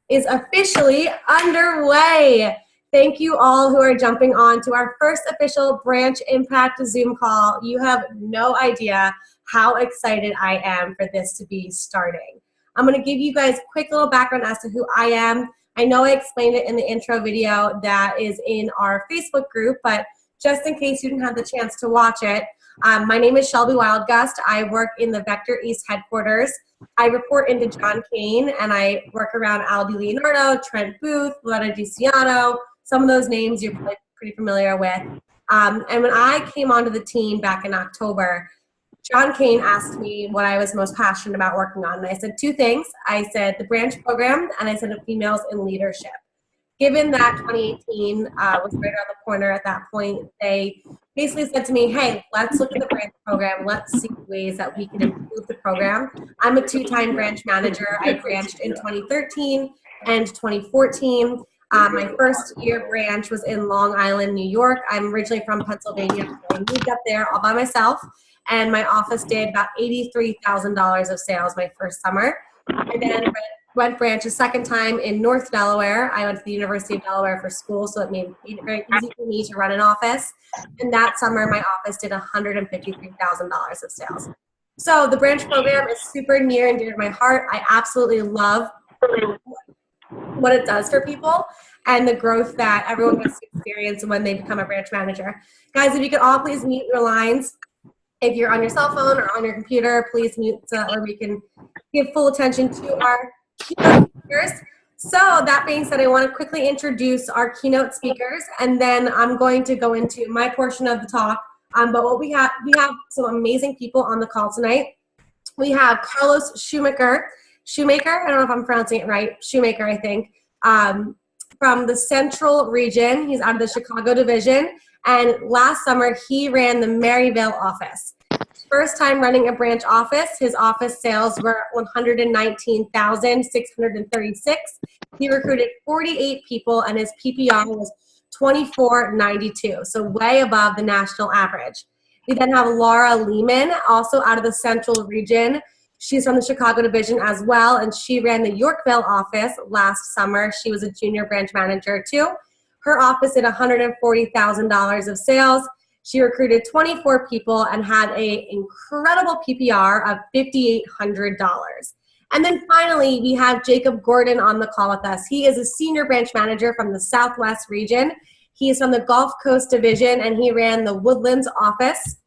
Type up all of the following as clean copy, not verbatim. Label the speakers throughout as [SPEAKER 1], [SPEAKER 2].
[SPEAKER 1] is officially underway. Thank you all who are jumping on to our first official Branch Impact Zoom call. You have no idea how excited I am for this to be starting. I'm going to give you guys a quick little background as to who I am. I know I explained it in the intro video that is in our Facebook group, but just in case you didn't have the chance to watch it, my name is Shelby Wildgust. I work in the Vector East headquarters. I report into John Kane, and I work around Albie Leonardo, Trent Booth, Loretta DiCiano. Some of those names you're probably pretty familiar with. And when I came onto the team back in October, John Kane asked me what I was most passionate about working on. And I said two things. I said the branch program, and I said the females in leadership. Given that 2018 was right around the corner at that point, they basically said to me, hey, let's look at the branch program. Let's see ways that we can improve the program. I'm a two-time branch manager. I branched in 2013 and 2014. My first year branch was in Long Island, New York. I'm originally from Pennsylvania. So I moved up there all by myself, and my office did about $83,000 of sales my first summer. I then went branch a second time in North Delaware. I went to the University of Delaware for school, so it made it very easy for me to run an office. And that summer, my office did $153,000 of sales. So the branch program is super near and dear to my heart. I absolutely love what it does for people and the growth that everyone gets to experience when they become a branch manager. Guys, if you could all please mute your lines. If you're on your cell phone or on your computer, please mute so or we can give full attention to our keynote speakers. So that being said, I want to quickly introduce our keynote speakers, and then I'm going to go into my portion of the talk. But what we have some amazing people on the call tonight. We have Carlos Shoemaker. I don't know if I'm pronouncing it right. Shoemaker, I think, from the Central region. He's out of the Chicago division. And last summer, he ran the Maryville office. First time running a branch office, his office sales were $119,636. He recruited 48 people, and his PPR was $24.92, so way above the national average. We then have Laura Lehman, also out of the Central region. She's from the Chicago division as well, and she ran the Yorkville office last summer. She was a junior branch manager too. Her office did $140,000 of sales. She recruited 24 people and had an incredible PPR of $5,800. And then finally, we have Jacob Gordon on the call with us. He is a senior branch manager from the Southwest region. He is from the Gulf Coast division, and he ran the Woodlands office.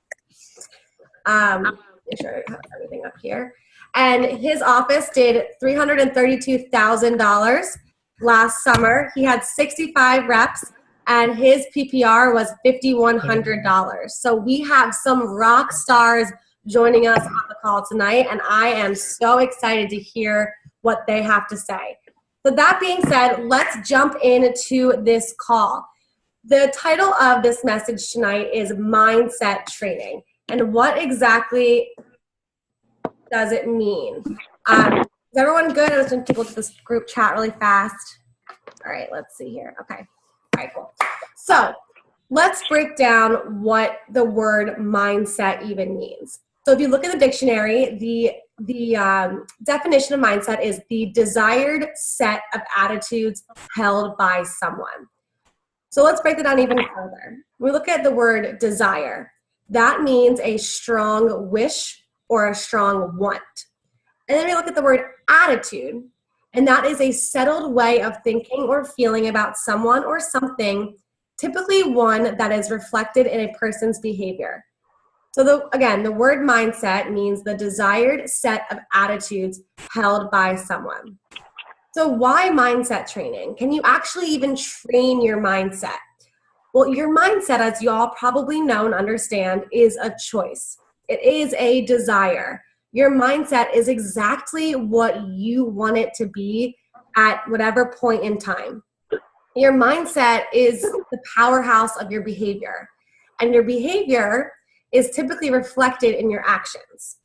[SPEAKER 1] Make sure I have everything up here. And his office did $332,000 last summer. He had 65 reps, and his PPR was $5,100. So we have some rock stars joining us on the call tonight, and I am so excited to hear what they have to say. So that being said, let's jump into this call. The title of this message tonight is Mindset Training. And what exactly does it mean? Is everyone good? I was going to look at this group chat really fast. All right, let's see here. Okay. All right, cool. So let's break down what the word mindset even means. So if you look at the dictionary, the definition of mindset is the desired set of attitudes held by someone. So let's break that down even further. When we look at the word desire, that means a strong wish or a strong want. And then we look at the word attitude, and that is a settled way of thinking or feeling about someone or something, typically one that is reflected in a person's behavior. So again, the word mindset means the desired set of attitudes held by someone. So why mindset training? Can you actually even train your mindset? Well, your mindset, as you all probably know and understand, is a choice. It is a desire. Your mindset is exactly what you want it to be at whatever point in time. Your mindset is the powerhouse of your behavior, and your behavior is typically reflected in your actions.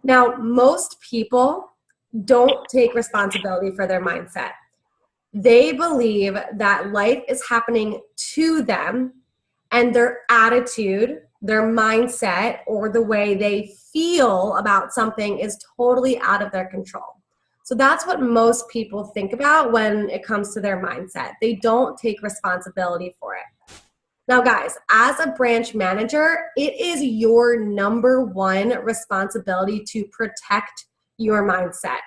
[SPEAKER 1] Now, most people don't take responsibility for their mindset. They believe that life is happening to them, and their attitude, their mindset, or the way they feel about something is totally out of their control. So that's what most people think about when it comes to their mindset. They don't take responsibility for it. Now, guys, as a branch manager, it is your number one responsibility to protect your mindset.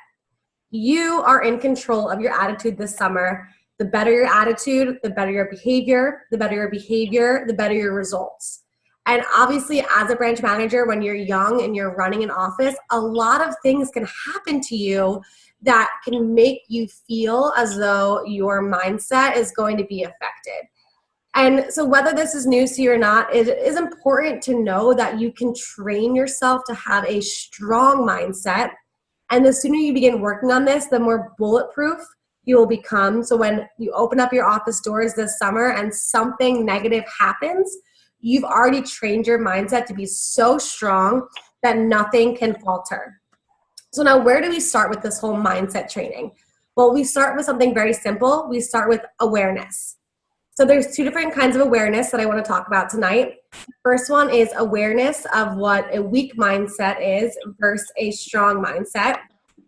[SPEAKER 1] You are in control of your attitude this summer. The better your attitude, the better your behavior, the better your behavior, the better your results. And obviously, as a branch manager, when you're young and you're running an office, a lot of things can happen to you that can make you feel as though your mindset is going to be affected. And so whether this is news to you or not, it is important to know that you can train yourself to have a strong mindset. And the sooner you begin working on this, the more bulletproof you will become. So when you open up your office doors this summer and something negative happens, you've already trained your mindset to be so strong that nothing can falter. So now where do we start with this whole mindset training? Well, we start with something very simple. We start with awareness. So there's two different kinds of awareness that I want to talk about tonight. First one is awareness of what a weak mindset is versus a strong mindset.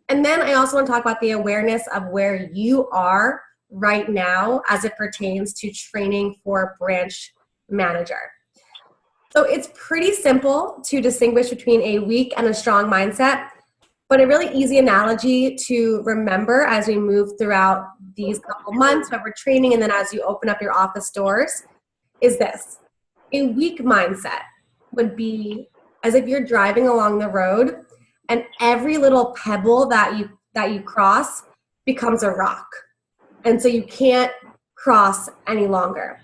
[SPEAKER 1] And then I also want to talk about the awareness of where you are right now as it pertains to training for branch manager. So it's pretty simple to distinguish between a weak and a strong mindset, but a really easy analogy to remember as we move throughout these couple months that we're training and then as you open up your office doors is this. A weak mindset would be as if you're driving along the road and every little pebble that you cross becomes a rock. And so you can't cross any longer.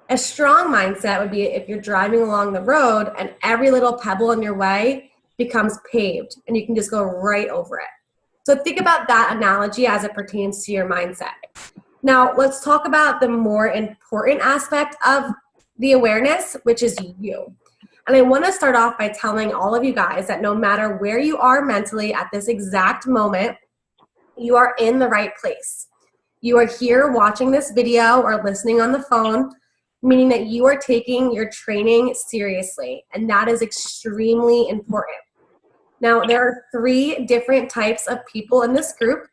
[SPEAKER 1] A strong mindset would be if you're driving along the road and every little pebble in your way becomes paved and you can just go right over it. So think about that analogy as it pertains to your mindset. Now let's talk about the more important aspect of the awareness, which is you. And I want to start off by telling all of you guys that no matter where you are mentally at this exact moment, you are in the right place. You are here watching this video or listening on the phone, meaning that you are taking your training seriously, and that is extremely important. Now, there are 3 different types of people in this group.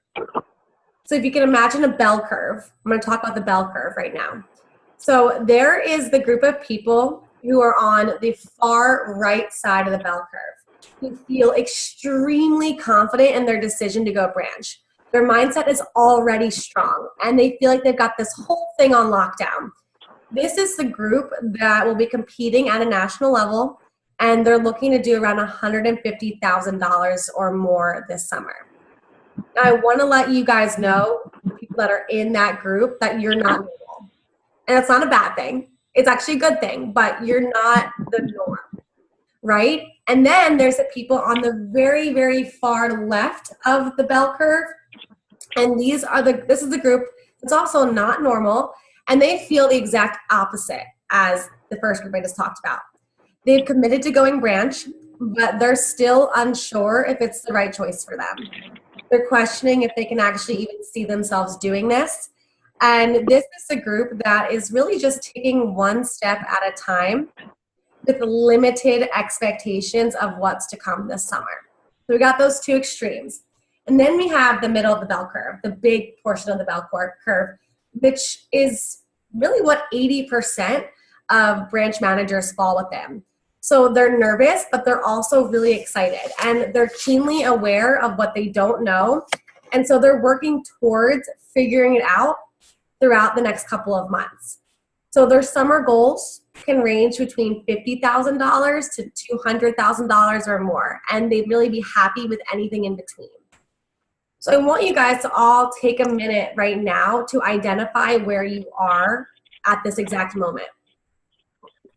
[SPEAKER 1] So if you can imagine a bell curve, I'm going to talk about the bell curve right now. So there is the group of people who are on the far right side of the bell curve, who feel extremely confident in their decision to go branch. Their mindset is already strong, and they feel like they've got this whole thing on lockdown. This is the group that will be competing at a national level, and they're looking to do around $150,000 or more this summer. Now, I want to let you guys know, people that are in that group, that you're not normal. And it's not a bad thing. It's actually a good thing, but you're not the norm, right? And then there's the people on the very, very far left of the bell curve. And this is the group that's also not normal, and they feel the exact opposite as the first group I just talked about. They've committed to going branch, but they're still unsure if it's the right choice for them. They're questioning if they can actually even see themselves doing this. And this is a group that is really just taking one step at a time with limited expectations of what's to come this summer. So we got those 2 extremes. And then we have the middle of the bell curve, the big portion of the bell curve, which is really what 80% of branch managers fall within. So they're nervous, but they're also really excited, and they're keenly aware of what they don't know. And so they're working towards figuring it out throughout the next couple of months. So their summer goals can range between $50,000 to $200,000 or more, and they'd really be happy with anything in between. So I want you guys to all take a minute right now to identify where you are at this exact moment.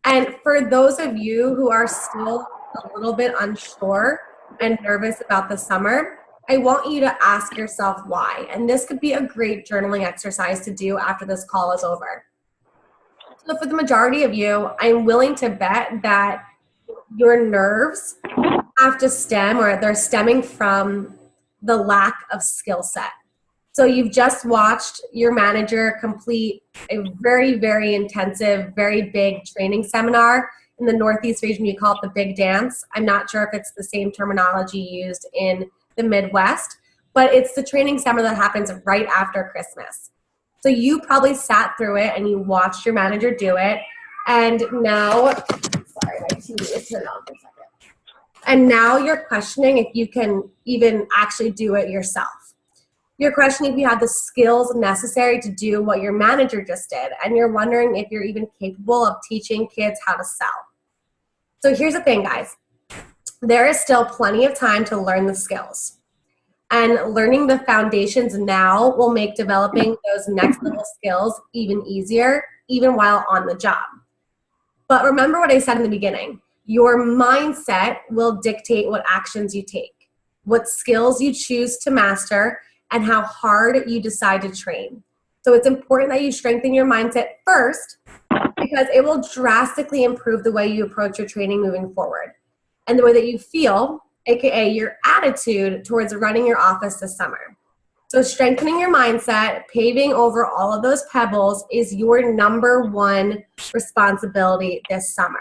[SPEAKER 1] And for those of you who are still a little bit unsure and nervous about the summer, I want you to ask yourself why. And this could be a great journaling exercise to do after this call is over. So for the majority of you, I'm willing to bet that your nerves have to stem, or they're stemming from the lack of skill set. So you've just watched your manager complete a very, very intensive, very big training seminar. In the Northeast region, you call it the big dance. I'm not sure if it's the same terminology used in the Midwest, but it's the training summer that happens right after Christmas. So you probably sat through it and you watched your manager do it. And now, sorry, my TV is turned on for a second. And now you're questioning if you can even actually do it yourself. You're questioning if you have the skills necessary to do what your manager just did. And you're wondering if you're even capable of teaching kids how to sell. So here's the thing, guys. There is still plenty of time to learn the skills. And learning the foundations now will make developing those next level skills even easier, even while on the job. But remember what I said in the beginning. Your mindset will dictate what actions you take, what skills you choose to master, and how hard you decide to train. So it's important that you strengthen your mindset first because it will drastically improve the way you approach your training moving forward and the way that you feel, aka your attitude towards running your office this summer. So strengthening your mindset, paving over all of those pebbles is your number one responsibility this summer.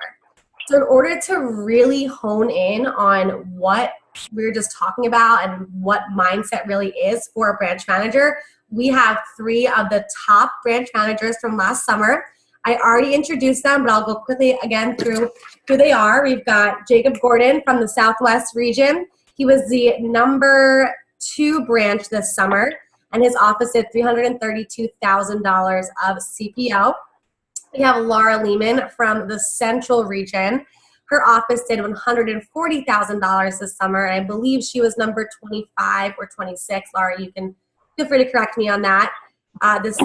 [SPEAKER 1] So in order to really hone in on what we were just talking about and what mindset really is for a branch manager, we have 3 of the top branch managers from last summer. I already introduced them, but I'll go quickly again through who they are. We've got Jacob Gordon from the Southwest region. He was the number 2 branch this summer, and his office did $332,000 of CPO. We have Laura Lehman from the Central region. Her office did $140,000 this summer, and I believe she was number 25 or 26. Laura, you can feel free to correct me on that. This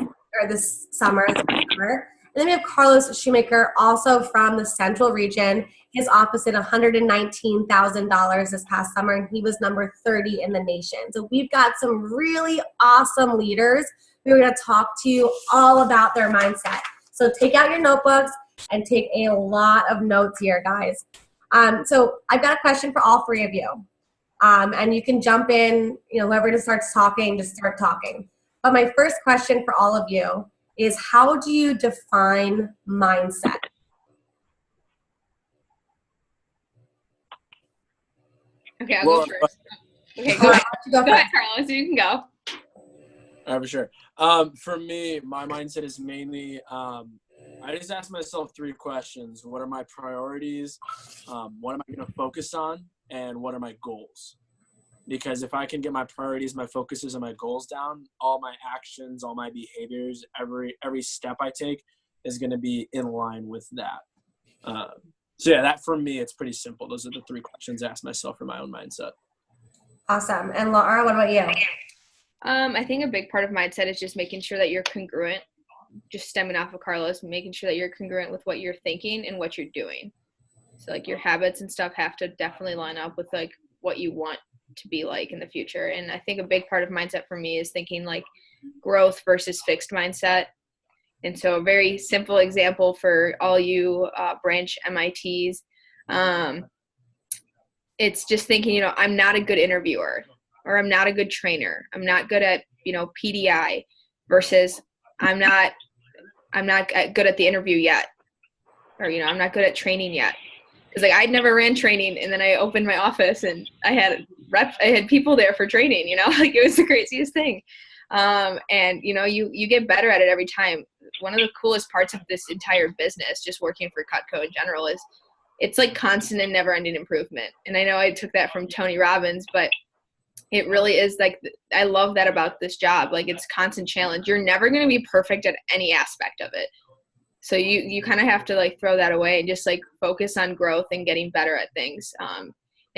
[SPEAKER 1] summer. And then we have Carlos Shoemaker, also from the Central region. His office did $119,000 this past summer, and he was number 30 in the nation. So we've got some really awesome leaders who are going to talk to you all about their mindset. So take out your notebooks and take a lot of notes here, guys. So I've got a question for all 3 of you. And you can jump in, whoever just starts talking, just start talking. But my first question for all of you is, how do you define mindset?
[SPEAKER 2] Okay, I'll go first. Okay, go ahead. Go ahead, Carlos. You can go.
[SPEAKER 3] All right, for sure. For me, my mindset is mainly, I just ask myself 3 questions. What are my priorities? What am I going to focus on? And what are my goals? Because if I can get my priorities, my focuses, and my goals down, all my actions, all my behaviors, every step I take is going to be in line with that. So yeah, that for me, it's pretty simple. Those are the 3 questions I ask myself for my own mindset.
[SPEAKER 1] Awesome. And Laura, what about you?
[SPEAKER 2] I think a big part of mindset is just making sure that you're congruent, just stemming off of Carlos, making sure that you're congruent with what you're thinking and what you're doing. So like your habits and stuff have to definitely line up with like what you want to be like in the future. And I think a big part of mindset for me is thinking like growth versus fixed mindset. And so a very simple example for all you branch MITs, it's just thinking, I'm not a good interviewer, or I'm not a good trainer. I'm not good at, PDI versus I'm not good at the interview yet. Or, I'm not good at training yet. Because like I'd never ran training, and then I opened my office and I had people there for training, like it was the craziest thing. And you get better at it every time. One of the coolest parts of this entire business, just working for Cutco in general, is it's like constant and never ending improvement. And I know I took that from Tony Robbins, but it really is like, I love that about this job. Like it's constant challenge. You're never going to be perfect at any aspect of it. So you kind of have to like throw that away and just like focus on growth and getting better at things, and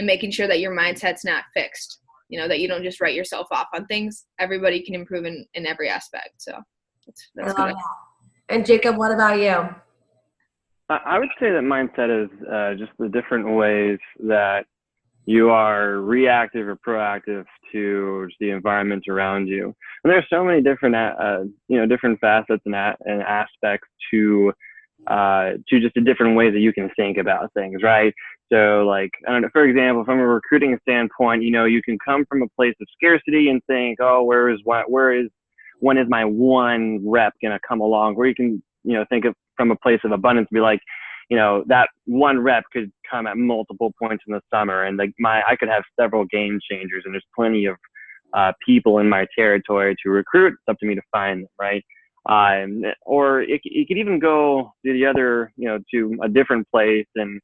[SPEAKER 2] making sure that your mindset's not fixed, that you don't just write yourself off on things. Everybody can improve in every aspect. So that's good.
[SPEAKER 1] And Jacob, what about you?
[SPEAKER 4] I would say that mindset is just the different ways that you are reactive or proactive to the environment around you. And there's so many different, different facets and aspects to just the different ways that you can think about things, right? So like, I don't know, for example, from a recruiting standpoint, you can come from a place of scarcity and think, oh, when is my one rep going to come along? Or you can, think of from a place of abundance, be like, that one rep could come at multiple points in the summer, and like I could have several game changers, and there's plenty of people in my territory to recruit. It's up to me to find them, right? Or it could even go to the other, to a different place and,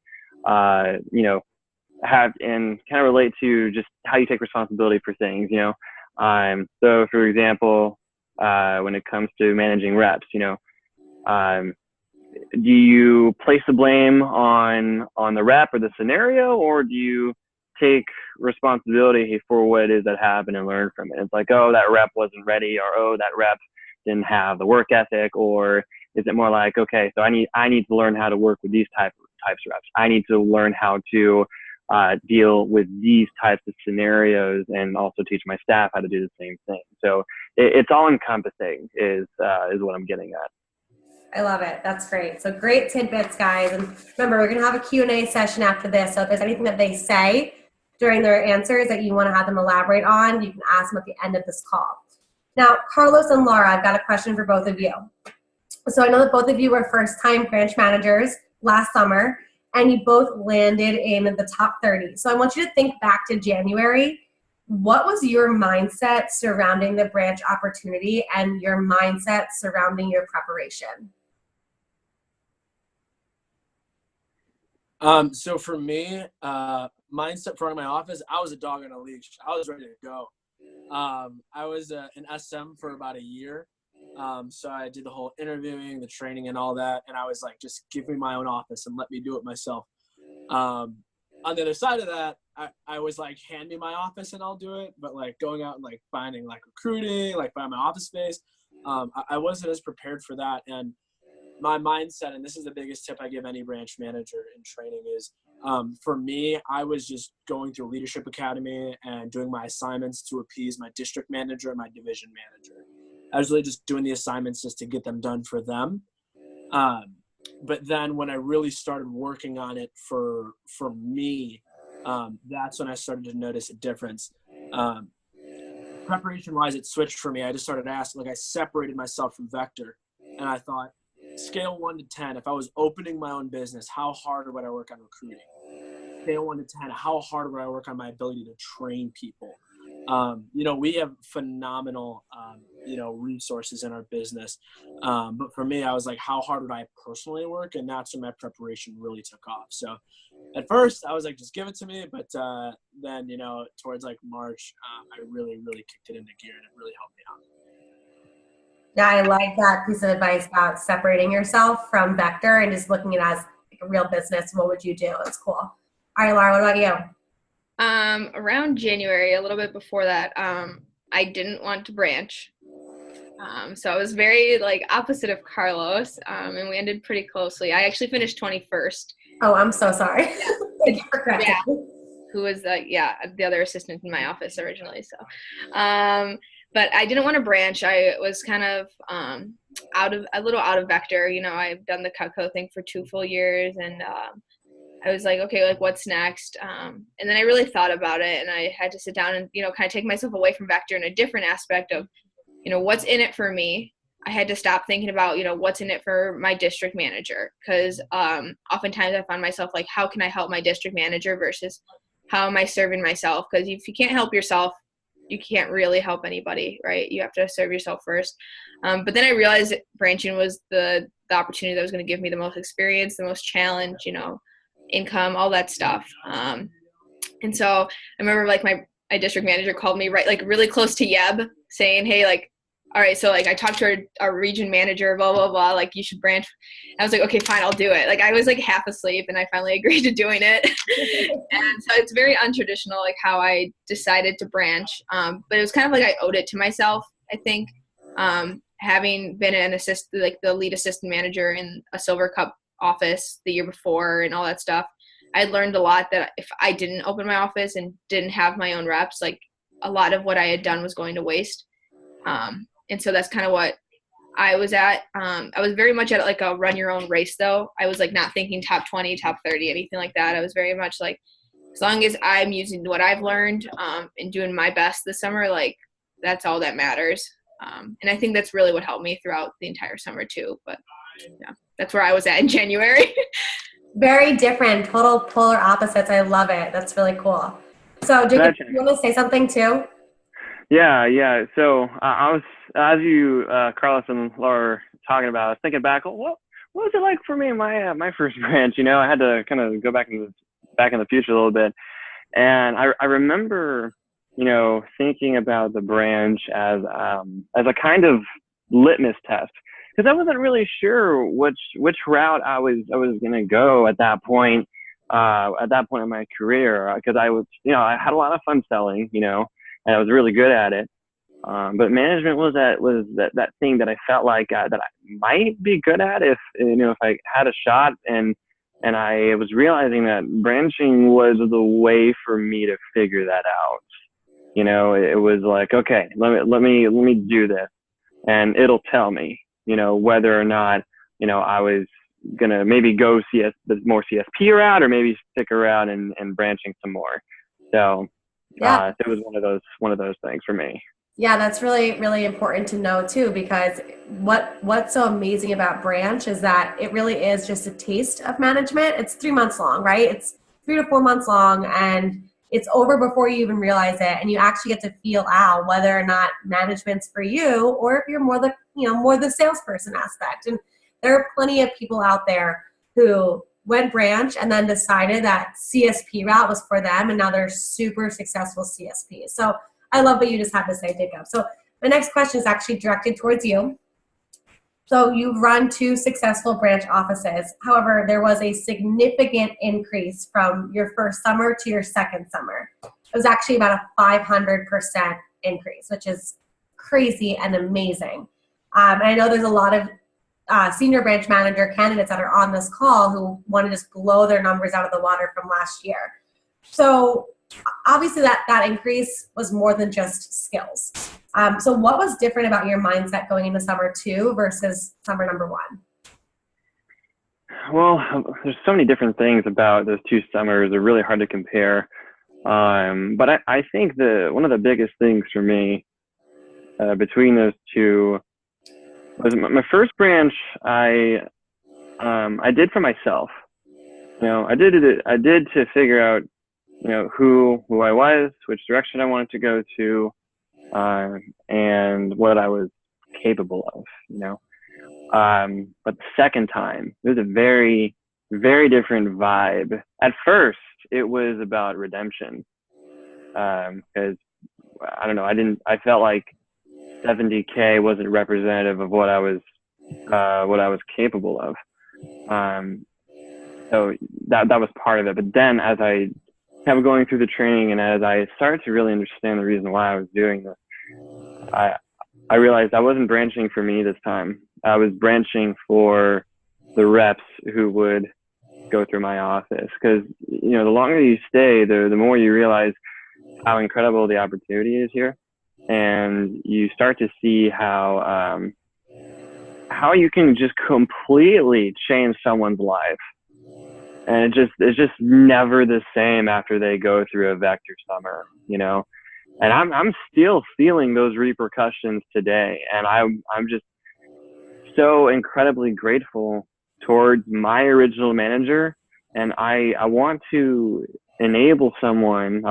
[SPEAKER 4] have and kind of relate to just how you take responsibility for things, So for example, when it comes to managing reps, do you place the blame on the rep or the scenario, or do you take responsibility for what it is that happened and learn from it? It's like, oh, that rep wasn't ready, or oh, that rep didn't have the work ethic, or is it more like, okay, so I need to learn how to work with these types of reps. I need to learn how to deal with these types of scenarios, and also teach my staff how to do the same thing. So it's all encompassing is what I'm getting at.
[SPEAKER 1] I love it. That's great. So great tidbits, guys. And remember, we're going to have a Q&A session after this. So if there's anything that they say during their answers that you want to have them elaborate on, you can ask them at the end of this call. Now, Carlos and Laura, I've got a question for both of you. So I know that both of you were first-time branch managers last summer, and you both landed in the top 30. So I want you to think back to January. What was your mindset surrounding the branch opportunity and your mindset surrounding your preparation?
[SPEAKER 3] So for me, mindset for my office, I was a dog on a leash. I was ready to go. I was an SM for about a year. So I did the whole interviewing, the training and all that. And I was like, just give me my own office and let me do it myself. On the other side of that, I was like, hand me my office and I'll do it. But like going out and like finding like recruiting, like buying my office space, I wasn't as prepared for that. And my mindset, and this is the biggest tip I give any branch manager in training, is for me, I was just going through Leadership Academy and doing my assignments to appease my district manager and my division manager. I was really just doing the assignments just to get them done for them. But then when I really started working on it for me, that's when I started to notice a difference. Preparation-wise, it switched for me. I just started asking, like I separated myself from Vector, and I thought, scale 1 to 10, if I was opening my own business, how hard would I work on recruiting? Scale 1 to 10, how hard would I work on my ability to train people? We have phenomenal, resources in our business. But for me, I was like, how hard would I personally work? And that's when my preparation really took off. So at first I was like, just give it to me. But then, towards like March, I really, really kicked it into gear, and it really helped me out.
[SPEAKER 1] Yeah, I like that piece of advice about separating yourself from Vector and just looking at it as like a real business. What would you do? It's cool. All right, Laura, what about you?
[SPEAKER 2] Around January, a little bit before that, I didn't want to branch. So I was very like opposite of Carlos, and we ended pretty closely. I actually finished 21st.
[SPEAKER 1] Oh, I'm so sorry. Thank you for correcting me.
[SPEAKER 2] Who was the other assistant in my office originally. So, but I didn't want to branch. I was kind of a little out of Vector. I've done the Cutco thing for 2 full years, and I was like, okay, like what's next? And then I really thought about it, and I had to sit down and, kind of take myself away from Vector in a different aspect of, what's in it for me. I had to stop thinking about, what's in it for my district manager. Because oftentimes I find myself like, how can I help my district manager versus how am I serving myself? Because if you can't help yourself, you can't really help anybody, right? You have to serve yourself first. But then I realized that branching was the opportunity that was going to give me the most experience, the most challenge, income, all that stuff. And so I remember like my district manager called me really close to Yeb saying, hey, like, all right, so like I talked to our region manager, blah, blah, blah, like you should branch. And I was like, okay, fine, I'll do it. Like I was like half asleep and I finally agreed to doing it. And so it's very untraditional, like how I decided to branch. But it was kind of like I owed it to myself, I think, having been an assistant, like the lead assistant manager in a Silver Cup office the year before and all that stuff. I learned a lot that if I didn't open my office and didn't have my own reps, like a lot of what I had done was going to waste. And so that's kind of what I was at. I was very much at like a run your own race though. I was like not thinking top 20, top 30, anything like that. I was very much like, as long as I'm using what I've learned and doing my best this summer, like that's all that matters. And I think that's really what helped me throughout the entire summer too. But yeah, that's where I was at in January.
[SPEAKER 1] Very different, total polar opposites. I love it. That's really cool. So Jacob, you want to say something too?
[SPEAKER 4] Yeah. So I was, as you, Carlos and Laura were talking about, I was thinking back, well, what was it like for me in my first branch? I had to kind of go back in the future a little bit. And I remember, thinking about the branch as a kind of litmus test, because I wasn't really sure which route I was going to go at that point in my career, because I was, I had a lot of fun selling, and I was really good at it. But management was that thing that I felt like that I might be good at if I had a shot, and I was realizing that branching was the way for me to figure that out. It was like, okay, let me do this, and it'll tell me, whether or not, I was gonna maybe go the more CSP route, or maybe stick around and branching some more. So
[SPEAKER 1] Yeah.
[SPEAKER 4] it was one of those things for me.
[SPEAKER 1] Yeah, that's really, really important to know too, because what's so amazing about branch is that it really is just a taste of management. It's 3 months long, right? It's 3 to 4 months long, and it's over before you even realize it. And you actually get to feel out whether or not management's for you, or if you're more the salesperson aspect. And there are plenty of people out there who went branch and then decided that CSP route was for them, and now they're super successful CSPs. So I love what you just had to say, Jacob. So my next question is actually directed towards you. So you've run 2 successful branch offices. However, there was a significant increase from your first summer to your second summer. It was actually about a 500% increase, which is crazy and amazing. And I know there's a lot of senior branch manager candidates that are on this call who want to just blow their numbers out of the water from last year. So obviously that increase was more than just skills. So what was different about your mindset going into summer 2 versus summer number 1?
[SPEAKER 4] Well, there's so many different things about those 2 summers. They're really hard to compare. But I think one of the biggest things for me between those 2 was my first branch. I did for myself. I did to figure out, who I was, which direction I wanted to go to, and what I was capable of, but the second time, it was a very, very different vibe. At first, it was about redemption, because I don't know, I felt like 70K wasn't representative of what I was capable of. So that was part of it. But then as I kept going through the training, and as I started to really understand the reason why I was doing this, I realized I wasn't branching for me this time. I was branching for the reps who would go through my office. Because, the longer you stay, the more you realize how incredible the opportunity is here. And you start to see how you can just completely change someone's life. And it's just never the same after they go through a vector summer, and I'm still feeling those repercussions today. And I'm just so incredibly grateful towards my original manager. And I wanted to enable someone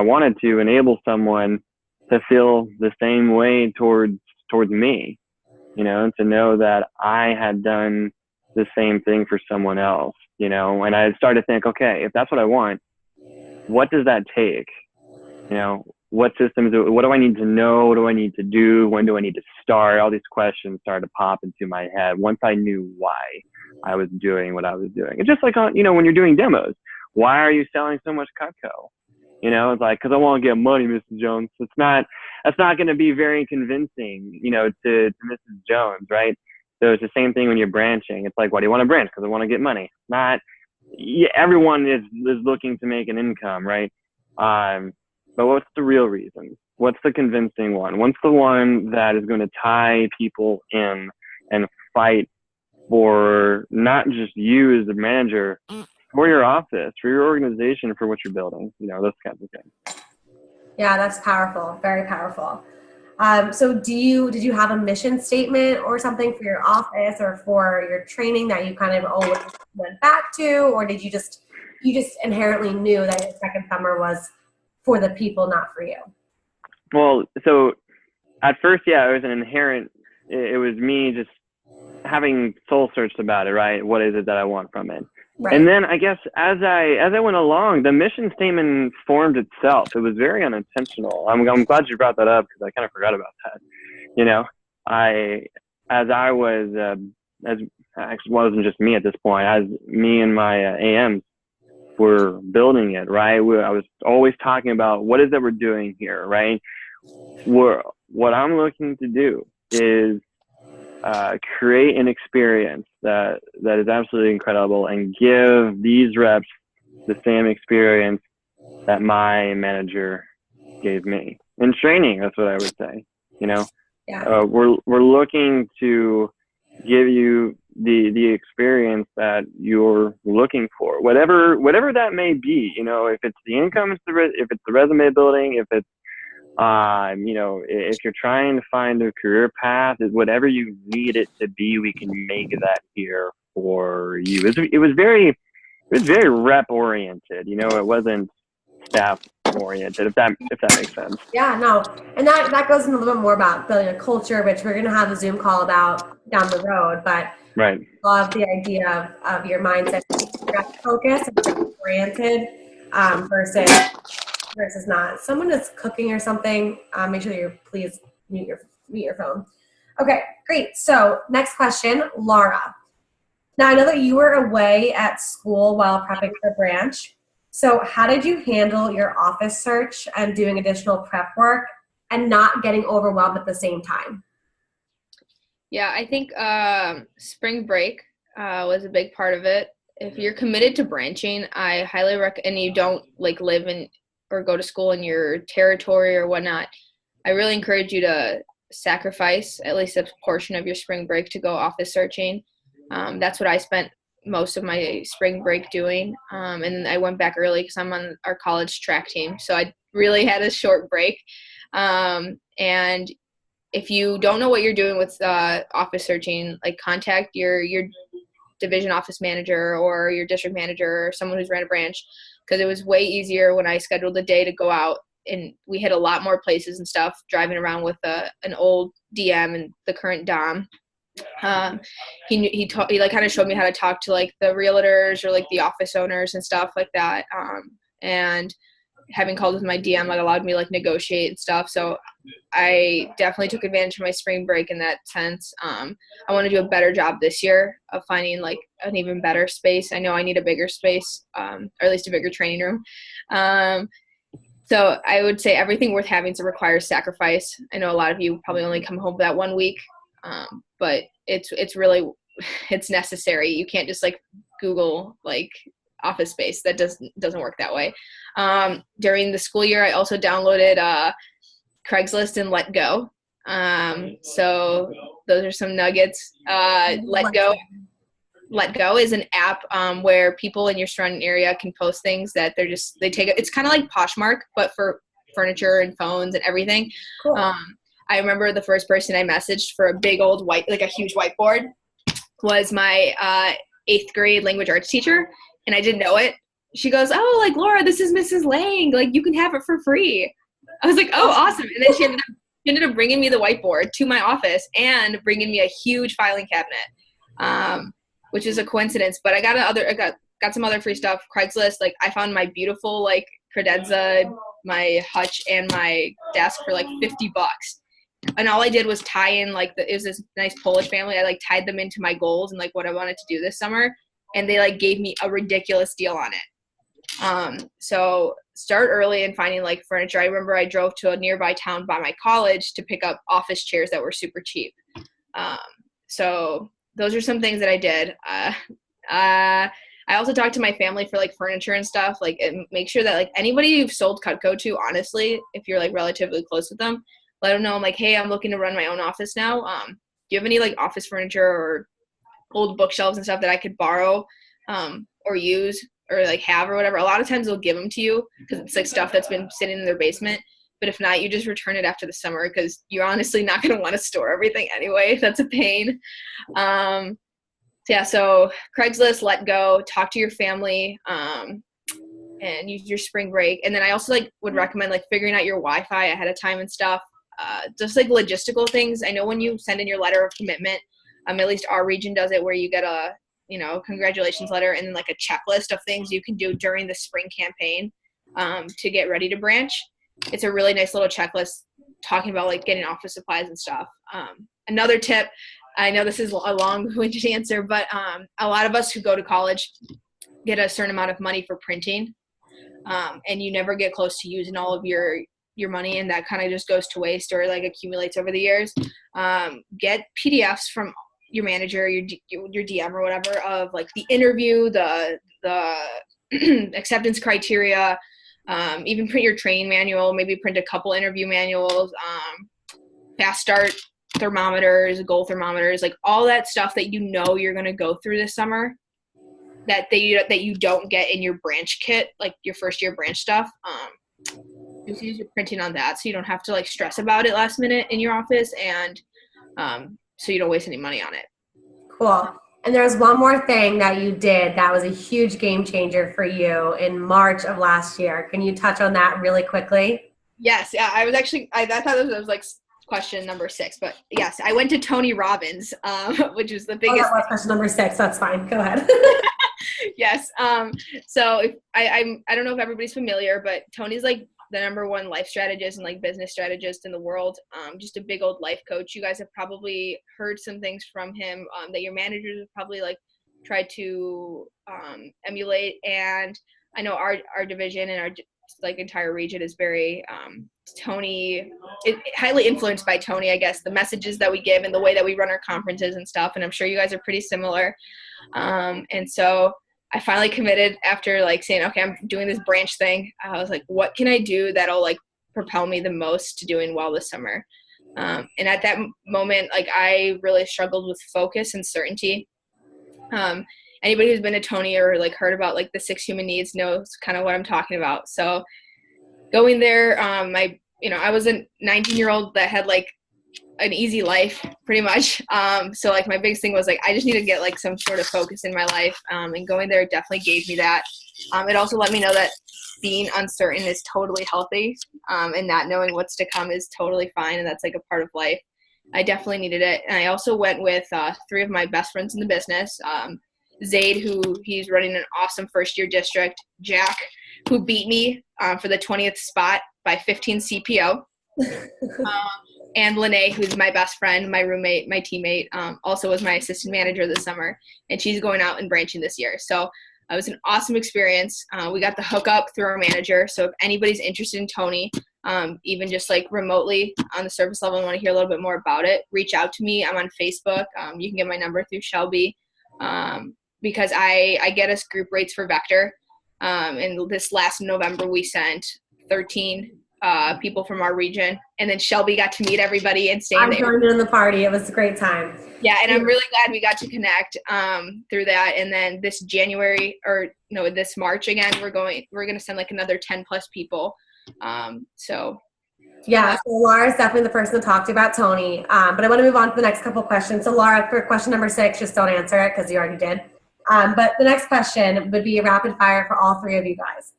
[SPEAKER 4] to feel the same way towards me, and to know that I had done the same thing for someone else, and I started to think, okay, if that's what I want, what does that take? What systems, what do I need to know? What do I need to do? When do I need to start? All these questions started to pop into my head once I knew why I was doing what I was doing. It's just like, when you're doing demos, why are you selling so much Cutco? It's like, because I want to get money, Mrs. Jones. That's not going to be very convincing, to Mrs. Jones, right? So it's the same thing when you're branching. It's like, why do you want to branch? Because I want to get money. Everyone is looking to make an income, right? But what's the real reason? What's the convincing one? What's the one that is going to tie people in and fight for not just you as the manager, for your office, for your organization, for what you're building, those kinds of things.
[SPEAKER 1] Yeah, that's powerful. Very powerful. So did you have a mission statement or something for your office or for your training that you kind of always went back to, or did you just inherently knew that your second summer was for the people, not for you?
[SPEAKER 4] Well, so at first, yeah, it was an inherent, it was me just having soul searched about it, right? What is it that I want from it?
[SPEAKER 1] Right.
[SPEAKER 4] And then I guess as I went along, the mission statement formed itself. It was very unintentional. I'm glad you brought that up because I kind of forgot about that. You know, as actually wasn't just me at this point, as me and my AMs were building it, right? I was always talking about what is that we're doing here, right? What I'm looking to do is create an experience that is absolutely incredible and give these reps the same experience that my manager gave me in training. That's what I would say. You know, we're looking to give you the experience that you're looking for, whatever that may be. You know, if it's the income, if it's the resume building, if it's you know, if you're trying to find a career path, whatever you need it to be, we can make that here for you. It was very rep oriented. You know, it wasn't staff oriented. If that makes sense.
[SPEAKER 1] Yeah, no, and that goes into a little bit more about building a culture, which we're going to have a Zoom call about down the road. But
[SPEAKER 4] right,
[SPEAKER 1] love the idea of your mindset rep focused and oriented versus not. Someone is cooking or something. Make sure you please mute your phone. Okay, great. So next question, Laura. Now I know that you were away at school while prepping for branch. So how did you handle your office search and doing additional prep work and not getting overwhelmed at the same time?
[SPEAKER 2] Yeah, I think spring break was a big part of it. If you're committed to branching, I highly recommend, and you don't like live in or go to school in your territory or whatnot, I really encourage you to sacrifice at least a portion of your spring break to go office searching. That's what I spent most of my spring break doing. And I went back early because I'm on our college track team. So I really had a short break. And if you don't know what you're doing with office searching, like contact your division office manager or your district manager or someone who's ran a branch, because it was way easier when I scheduled a day to go out, and we hit a lot more places and stuff driving around with an old DM and the current Dom. He like kind of showed me how to talk to like the realtors or like the office owners and stuff like that. And having called with my DM like allowed me to like negotiate and stuff. So I definitely took advantage of my spring break in that sense. I want to do a better job this year of finding like an even better space. I know I need a bigger space, or at least a bigger training room. So I would say everything worth having requires sacrifice. I know a lot of you probably only come home that 1 week, but it's really, it's necessary. You can't just like Google like office space. That doesn't work that way. During the school year, I also downloaded Craigslist and Let Go. So those are some nuggets. Let Go is an app where people in your surrounding area can post things that they take it. It's kind of like Poshmark, but for furniture and phones and everything.
[SPEAKER 1] Cool.
[SPEAKER 2] I remember the first person I messaged for a big old like a huge whiteboard was my 8th grade language arts teacher, and I didn't know it. She goes, "Oh, like Laura, this is Mrs. Lang. Like you can have it for free." I was like, "Oh, awesome!" And then she ended up bringing me the whiteboard to my office and bringing me a huge filing cabinet, which is a coincidence. But I got some other free stuff. Craigslist, like I found my beautiful like credenza, my hutch, and my desk for like $50. And all I did was tie in like it was this nice Polish family. I like tied them into my goals and like what I wanted to do this summer, and they like gave me a ridiculous deal on it. So start early in finding like furniture. I remember I drove to a nearby town by my college to pick up office chairs that were super cheap. So those are some things that I did. I also talked to my family for like furniture and stuff. Like make sure that like anybody you've sold Cutco to, honestly, if you're like relatively close with them, let them know I'm like, hey, I'm looking to run my own office now. Do you have any like office furniture or old bookshelves and stuff that I could borrow or use or like have or whatever? A lot of times they'll give them to you because it's like stuff that's been sitting in their basement. But if not, you just return it after the summer because you're honestly not going to want to store everything anyway. That's a pain. So Craigslist, Let Go, talk to your family, and use your spring break. And then I also like would recommend like figuring out your Wi-Fi ahead of time and stuff. just like logistical things. I know when you send in your letter of commitment, at least our region does it, where you get a, congratulations letter and then like a checklist of things you can do during the spring campaign to get ready to branch. It's a really nice little checklist talking about like getting office supplies and stuff. Another tip, I know this is a long-winded answer, but a lot of us who go to college get a certain amount of money for printing, and you never get close to using all of your money, and that kind of just goes to waste or like accumulates over the years. Get PDFs from your manager, your DM or whatever, of like the interview, the acceptance criteria, even print your training manual, maybe print a couple interview manuals, fast start thermometers, goal thermometers, like all that stuff that you're going to go through this summer that you don't get in your branch kit, like your first year branch stuff. Just use your printing on that so you don't have to like stress about it last minute in your office, and so you don't waste any money on it.
[SPEAKER 1] Cool. And there's one more thing that you did that was a huge game changer for you in March of last year. Can you touch on that really quickly?
[SPEAKER 2] Yes. Yeah. I was actually, I thought it was like question number 6, but yes, I went to Tony Robbins, which was the biggest.
[SPEAKER 1] That was question number 6. That's fine. Go ahead.
[SPEAKER 2] Yes. So if I don't know if everybody's familiar, but Tony's like the #1 life strategist and like business strategist in the world. Just a big old life coach. You guys have probably heard some things from him that your managers have probably like tried to emulate. And I know our division and our like entire region is very highly influenced by Tony, I guess, the messages that we give and the way that we run our conferences and stuff. And I'm sure you guys are pretty similar. And so I finally committed after like saying, okay, I'm doing this branch thing. I was like, what can I do that'll like propel me the most to doing well this summer? And at that moment, like I really struggled with focus and certainty. Anybody who's been to Tony or like heard about like the 6 human needs knows kind of what I'm talking about. So going there, I was a 19-year-old that had like an easy life pretty much. So like my biggest thing was like, I just need to get like some sort of focus in my life. And going there definitely gave me that. It also let me know that being uncertain is totally healthy. And not knowing what's to come is totally fine. And that's like a part of life. I definitely needed it. And I also went with 3 of my best friends in the business. Zaid, he's running an awesome first-year district. Jack, who beat me for the 20th spot by 15 CPO. And Lene, who's my best friend, my roommate, my teammate, also was my assistant manager this summer. And she's going out and branching this year. So it was an awesome experience. We got the hookup through our manager. So if anybody's interested in Tony, even just like remotely on the surface level and want to hear a little bit more about it, reach out to me. I'm on Facebook. You can get my number through Shelby. Because I get us group rates for Vector. And this last November, we sent 13 people from our region. And then Shelby got to meet everybody and stay there.
[SPEAKER 1] I joined in the party. It was a great time.
[SPEAKER 2] Yeah, and I'm really glad we got to connect through that. And then this January, or no, this March again, we're going to send like another 10 plus people.
[SPEAKER 1] Yeah, so Laura's definitely the person to talk to about Tony. But I want to move on to the next couple questions. So Laura, for question number 6, just don't answer it because you already did. But the next question would be a rapid fire for all 3 of you guys.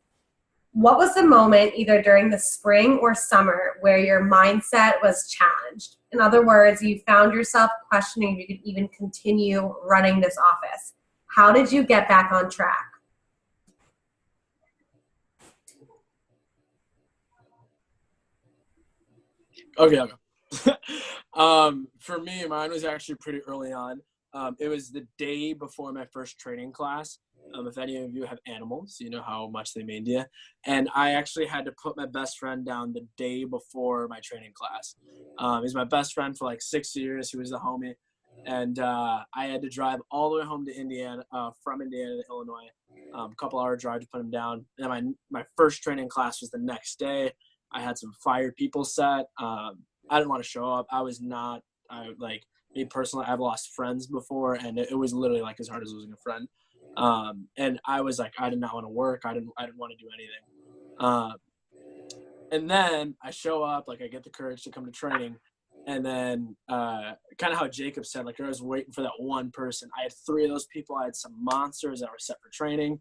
[SPEAKER 1] What was the moment, either during the spring or summer, where your mindset was challenged? In other words, you found yourself questioning if you could even continue running this office. How did you get back on track?
[SPEAKER 3] Okay. For me, mine was actually pretty early on. It was the day before my first training class. If any of you have animals, you know how much they mean to you. And I actually had to put my best friend down the day before my training class. He's my best friend for like 6 years. He was the homie. And I had to drive all the way home to Indiana, from Indiana to Illinois, a couple-hour drive to put him down. And my first training class was the next day. I had some fire people set. I didn't want to show up. Me personally, I've lost friends before, and it was literally like as hard as losing a friend. And I was like, I did not want to work. I didn't want to do anything. And then I show up, like I get the courage to come to training. And then kind of how Jacob said, like I was waiting for that one person. I had 3 of those people. I had some monsters that were set for training.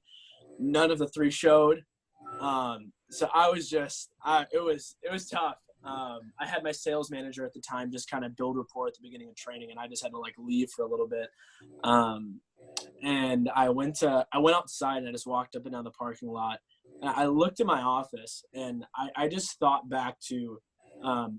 [SPEAKER 3] None of the 3 showed. So I was just, it was tough. I had my sales manager at the time just kind of build rapport at the beginning of training, and I just had to like leave for a little bit. And I went outside and I just walked up and down the parking lot. And I looked at my office and I just thought back to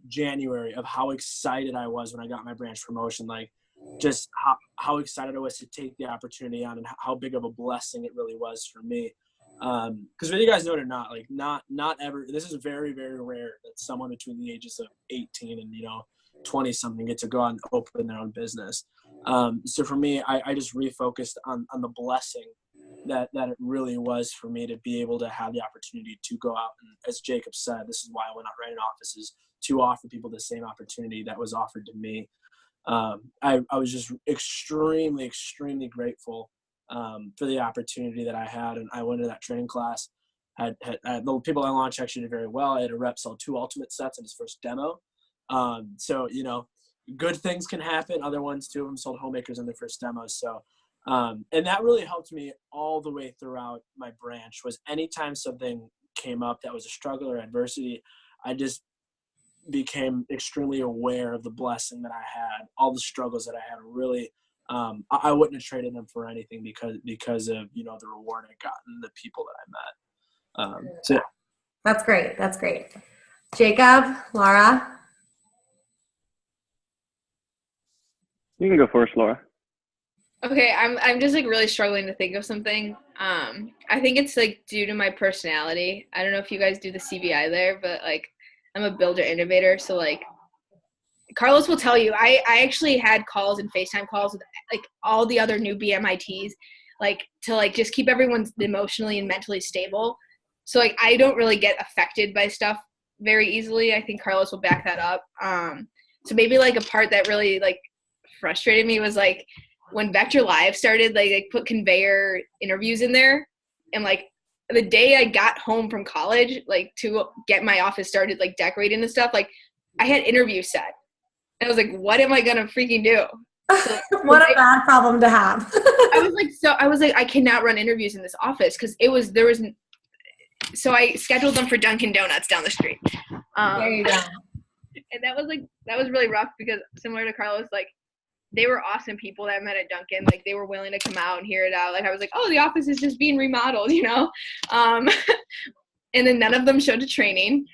[SPEAKER 3] January of how excited I was when I got my branch promotion. Like just how excited I was to take the opportunity on and how big of a blessing it really was for me. Because whether you guys know it or not, like not ever, this is very, very rare that someone between the ages of 18 and, 20 something get to go out and open their own business. So for me, I just refocused on the blessing that it really was for me to be able to have the opportunity to go out. And as Jacob said, this is why I went out right in offices, to offer people the same opportunity that was offered to me. I was just extremely, extremely grateful for the opportunity that I had. And I went to that training class. The people I launched actually did very well. I had a rep sell 2 ultimate sets in his first demo. So, good things can happen. Other ones, 2 of them sold homemakers in their first demos. So, and that really helped me all the way throughout my branch. Was anytime something came up that was a struggle or adversity, I just became extremely aware of the blessing that I had, all the struggles that I had. Really, I wouldn't have traded them for anything because of, the reward I got and the people that I met. So yeah.
[SPEAKER 1] That's great. That's great. Jacob, Laura.
[SPEAKER 4] You can go first, Laura.
[SPEAKER 2] Okay, I'm just like really struggling to think of something. I think it's like due to my personality. I don't know if you guys do the CBI there, but like I'm a builder innovator, so like Carlos will tell you, I actually had calls and FaceTime calls with like all the other new BMITs, like to like just keep everyone emotionally and mentally stable. So like I don't really get affected by stuff very easily. I think Carlos will back that up. So maybe like a part that really like frustrated me was like when Vector Live started, like they put conveyor interviews in there, and like the day I got home from college, like to get my office started, like decorating and stuff, like I had interviews set. And I was like, what am I gonna freaking do? So,
[SPEAKER 1] what a bad problem to have.
[SPEAKER 2] I was like, I cannot run interviews in this office because so I scheduled them for Dunkin' Donuts down the street.
[SPEAKER 1] There you go.
[SPEAKER 2] And that was really rough because similar to Carlos, like they were awesome people that I met at Dunkin'. Like they were willing to come out and hear it out. Like I was like, oh, the office is just being remodeled, And then none of them showed to training.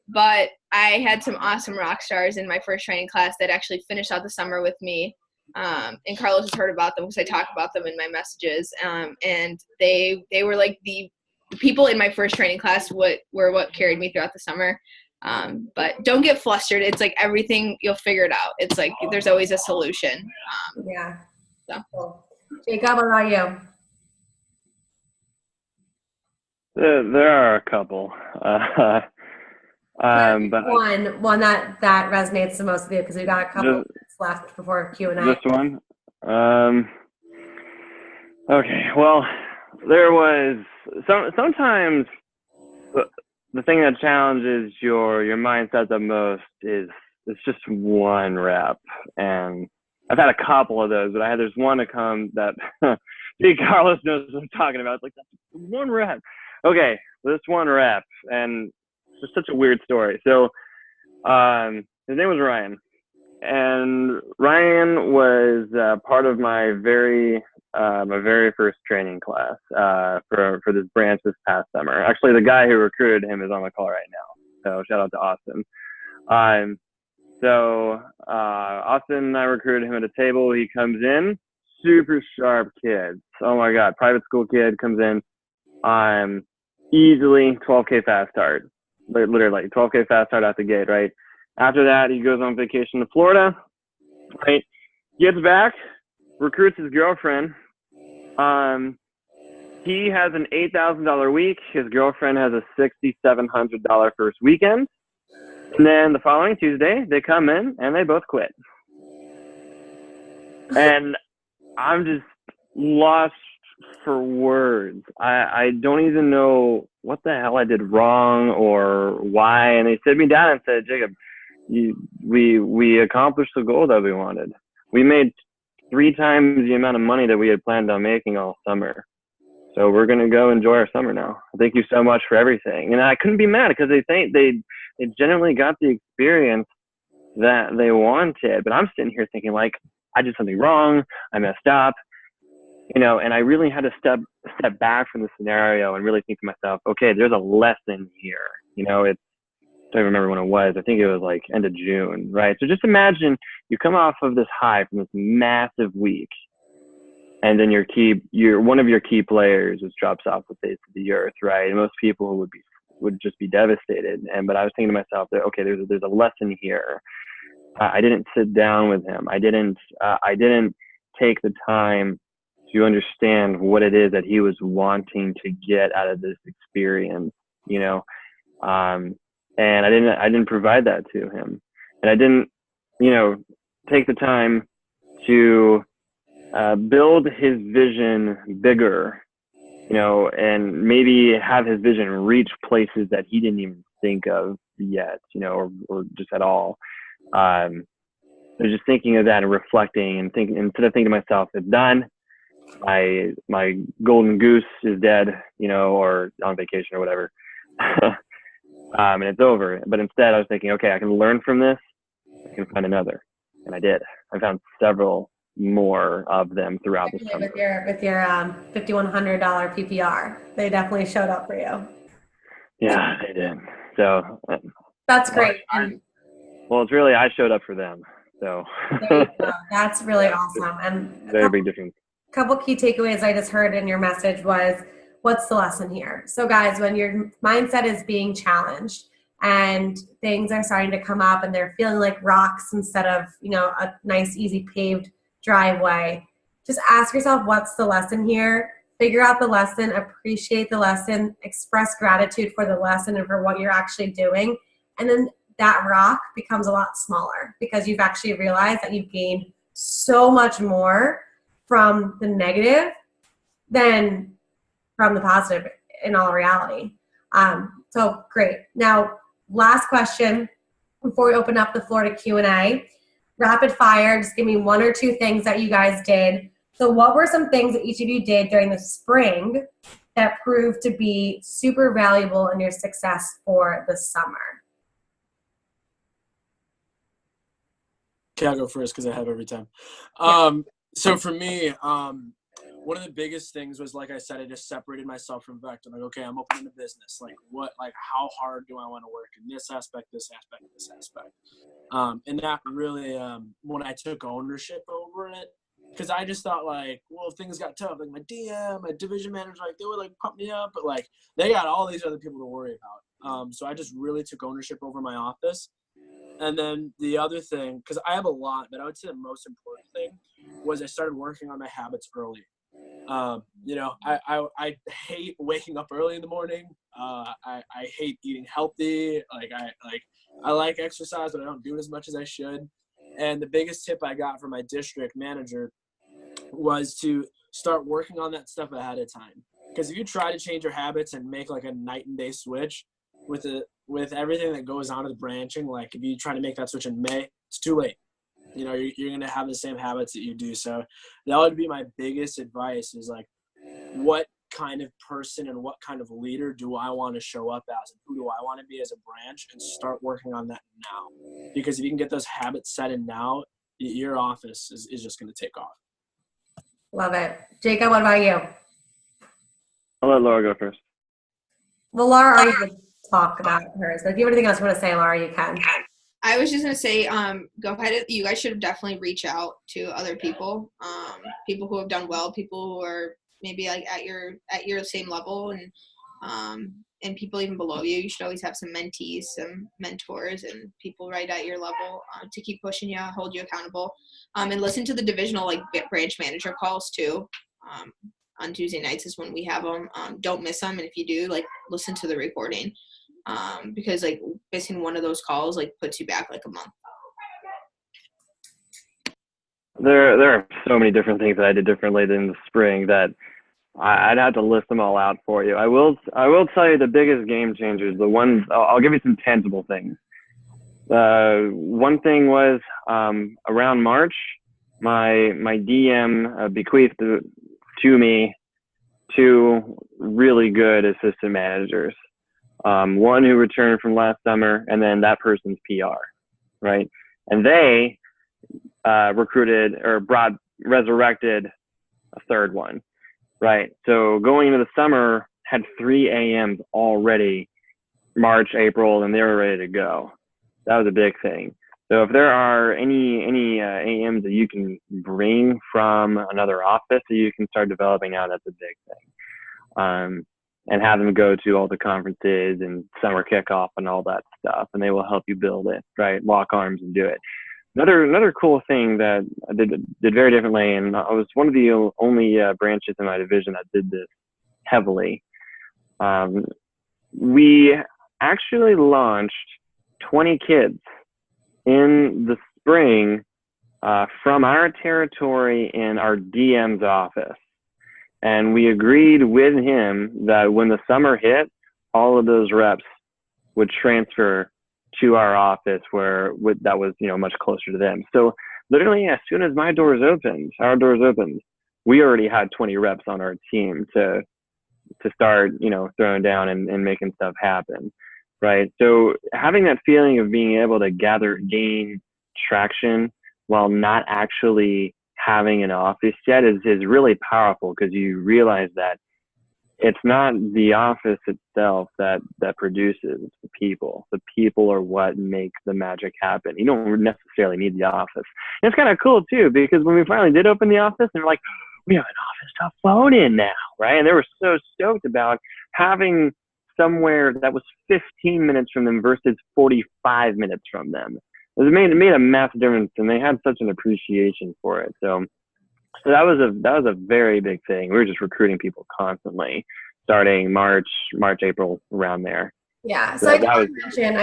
[SPEAKER 2] But I had some awesome rock stars in my first training class that actually finished out the summer with me. And Carlos has heard about them because I talk about them in my messages. And they were like the people in my first training class were what carried me throughout the summer. But don't get flustered. It's like everything, you'll figure it out. It's like there's always a solution.
[SPEAKER 1] Yeah.
[SPEAKER 2] So.
[SPEAKER 1] Cool. Jacob, what about you?
[SPEAKER 4] There are a couple. But
[SPEAKER 1] one that resonates the most with you, because we got a couple minutes left before Q&A.
[SPEAKER 4] This one? Okay, well, there was sometimes the thing that challenges your mindset the most is it's just one rep. And I've had a couple of those, but there's one to come that Carlos knows what I'm talking about. It's like, that's one rep. Okay, this one rep, and it's such a weird story. So his name was Ryan, and Ryan was part of my very first training class for this branch this past summer. Actually, the guy who recruited him is on the call right now, so shout out to Austin. So Austin and I recruited him at a table. He comes in, super sharp kid. Oh my God, private school kid comes in. Easily 12K fast start. Literally 12K fast start out the gate, right? After that, he goes on vacation to Florida, right? Gets back, recruits his girlfriend. He has an $8,000 week. His girlfriend has a $6,700 first weekend. And then the following Tuesday, they come in and they both quit. And I'm just lost for words. I don't even know what the hell I did wrong or why. And they sit me down and said, Jacob, we accomplished the goal that we wanted. We made 3 times the amount of money that we had planned on making all summer. So we're going to go enjoy our summer now. Thank you so much for everything. And I couldn't be mad because they they generally got the experience that they wanted. But I'm sitting here thinking like, I did something wrong, I messed up, you know, and I really had to step back from the scenario and really think to myself, okay, there's a lesson here. You know, I don't remember when it was. I think it was like end of June, right? So just imagine you come off of this high from this massive week, and then one of your key players just drops off the face of the earth, right? And most people would just be devastated. But I was thinking to myself that, okay, there's a lesson here. I didn't sit down with him. I didn't take the time to understand what it is that he was wanting to get out of this experience, you know. And I didn't provide that to him, and I didn't, you know, take the time to build his vision bigger, you know, and maybe have his vision reach places that he didn't even think of yet, you know, or just at all. I was just thinking of that and reflecting and thinking, instead of thinking to myself, it's done, my golden goose is dead, you know, or on vacation or whatever. And it's over. But instead I was thinking, okay, I can learn from this, I can find another. And I did. I found several more of them throughout the summer.
[SPEAKER 1] With your $5,100 PPR, they definitely showed up for you.
[SPEAKER 4] Yeah, they did. So
[SPEAKER 1] that's great.
[SPEAKER 4] Well, it's really, I showed up for them. So
[SPEAKER 1] there you go. That's really awesome. And
[SPEAKER 4] very big difference.
[SPEAKER 1] A couple key takeaways I just heard in your message was, what's the lesson here? So guys, when your mindset is being challenged and things are starting to come up and they're feeling like rocks instead of, you know, a nice, easy paved driveway, just ask yourself, what's the lesson here? Figure out the lesson, appreciate the lesson, express gratitude for the lesson and for what you're actually doing. And then that rock becomes a lot smaller because you've actually realized that you've gained so much more from the negative than from the positive in all reality. So great. Now, last question before we open up the floor to Q&A. Rapid fire, just give me one or two things that you guys did. So what were some things that each of you did during the spring that proved to be super valuable in your success for the summer?
[SPEAKER 3] Okay, I'll go first because I have every time. So for me, one of the biggest things was, like I said, I just separated myself from Vector. Like, okay, I'm opening a business. Like, how hard do I want to work in this aspect, this aspect, this aspect? And that really, when I took ownership over it, because I just thought, like, well, if things got tough, like my DM, my division manager, like, they would, like, pump me up, but, like, they got all these other people to worry about. So I just really took ownership over my office. And then the other thing, because I have a lot, but I would say the most important thing was I started working on my habits early. You know, I hate waking up early in the morning. I hate eating healthy. I like exercise, but I don't do it as much as I should. And the biggest tip I got from my district manager was to start working on that stuff ahead of time. Because if you try to change your habits and make like a night and day switch with everything that goes on to the branching, like if you try to make that switch in May, it's too late. You know, you're going to have the same habits that you do. So that would be my biggest advice is like, what kind of person and what kind of leader do I want to show up as? And who do I want to be as a branch? And start working on that now. Because if you can get those habits set in now, your office is just going to take off.
[SPEAKER 1] Love it. Jacob, what about you?
[SPEAKER 4] I'll let Laura go first.
[SPEAKER 1] Well, Laura already did talk about hers. But if you have anything else you want to say, Laura, you can.
[SPEAKER 2] I was just going to say, go ahead. You guys should definitely reach out to other people, people who have done well, people who are maybe like at your same level, and people even below you. You should always have some mentees, some mentors, and people right at your level to keep pushing you, hold you accountable, and listen to the divisional like branch manager calls too. On Tuesday nights is when we have them. Don't miss them, and if you do, like listen to the recording. Because like missing one of those calls like puts you back like a month.
[SPEAKER 4] There are so many different things that I did differently in the spring that I'd have to list them all out for you. I will tell you the biggest game changers. The ones I'll give you some tangible things. One thing was around March, my DM bequeathed to me two really good assistant managers. one who returned from last summer, and then that person's PR, right? And they recruited or resurrected a third one, right? So going into the summer, had 3 AMs already, March, April, and they were ready to go. That was a big thing. So if there are any AMs that you can bring from another office that you can start developing now, that's a big thing. And have them go to all the conferences and summer kickoff and all that stuff, and they will help you build it, right? Lock arms and do it. Another cool thing that I did very differently, and I was one of the only branches in my division that did this heavily. We actually launched 20 kids in the spring from our territory in our DM's office. And we agreed with him that when the summer hit, all of those reps would transfer to our office that was, much closer to them. So literally as soon as our doors opened, we already had 20 reps on our team to start, throwing down and making stuff happen. Right. So having that feeling of being able to gain traction while not actually having an office yet is really powerful, because you realize that it's not the office itself that produces, it's the people. The people are what make the magic happen. You don't necessarily need the office. And it's kind of cool too, because when we finally did open the office, and we're like, we have an office to phone in now, right? And they were so stoked about having somewhere that was 15 minutes from them versus 45 minutes from them. It made a massive difference, and they had such an appreciation for it. So that was a very big thing. We were just recruiting people constantly, starting March, April, around there.
[SPEAKER 1] Yeah. So I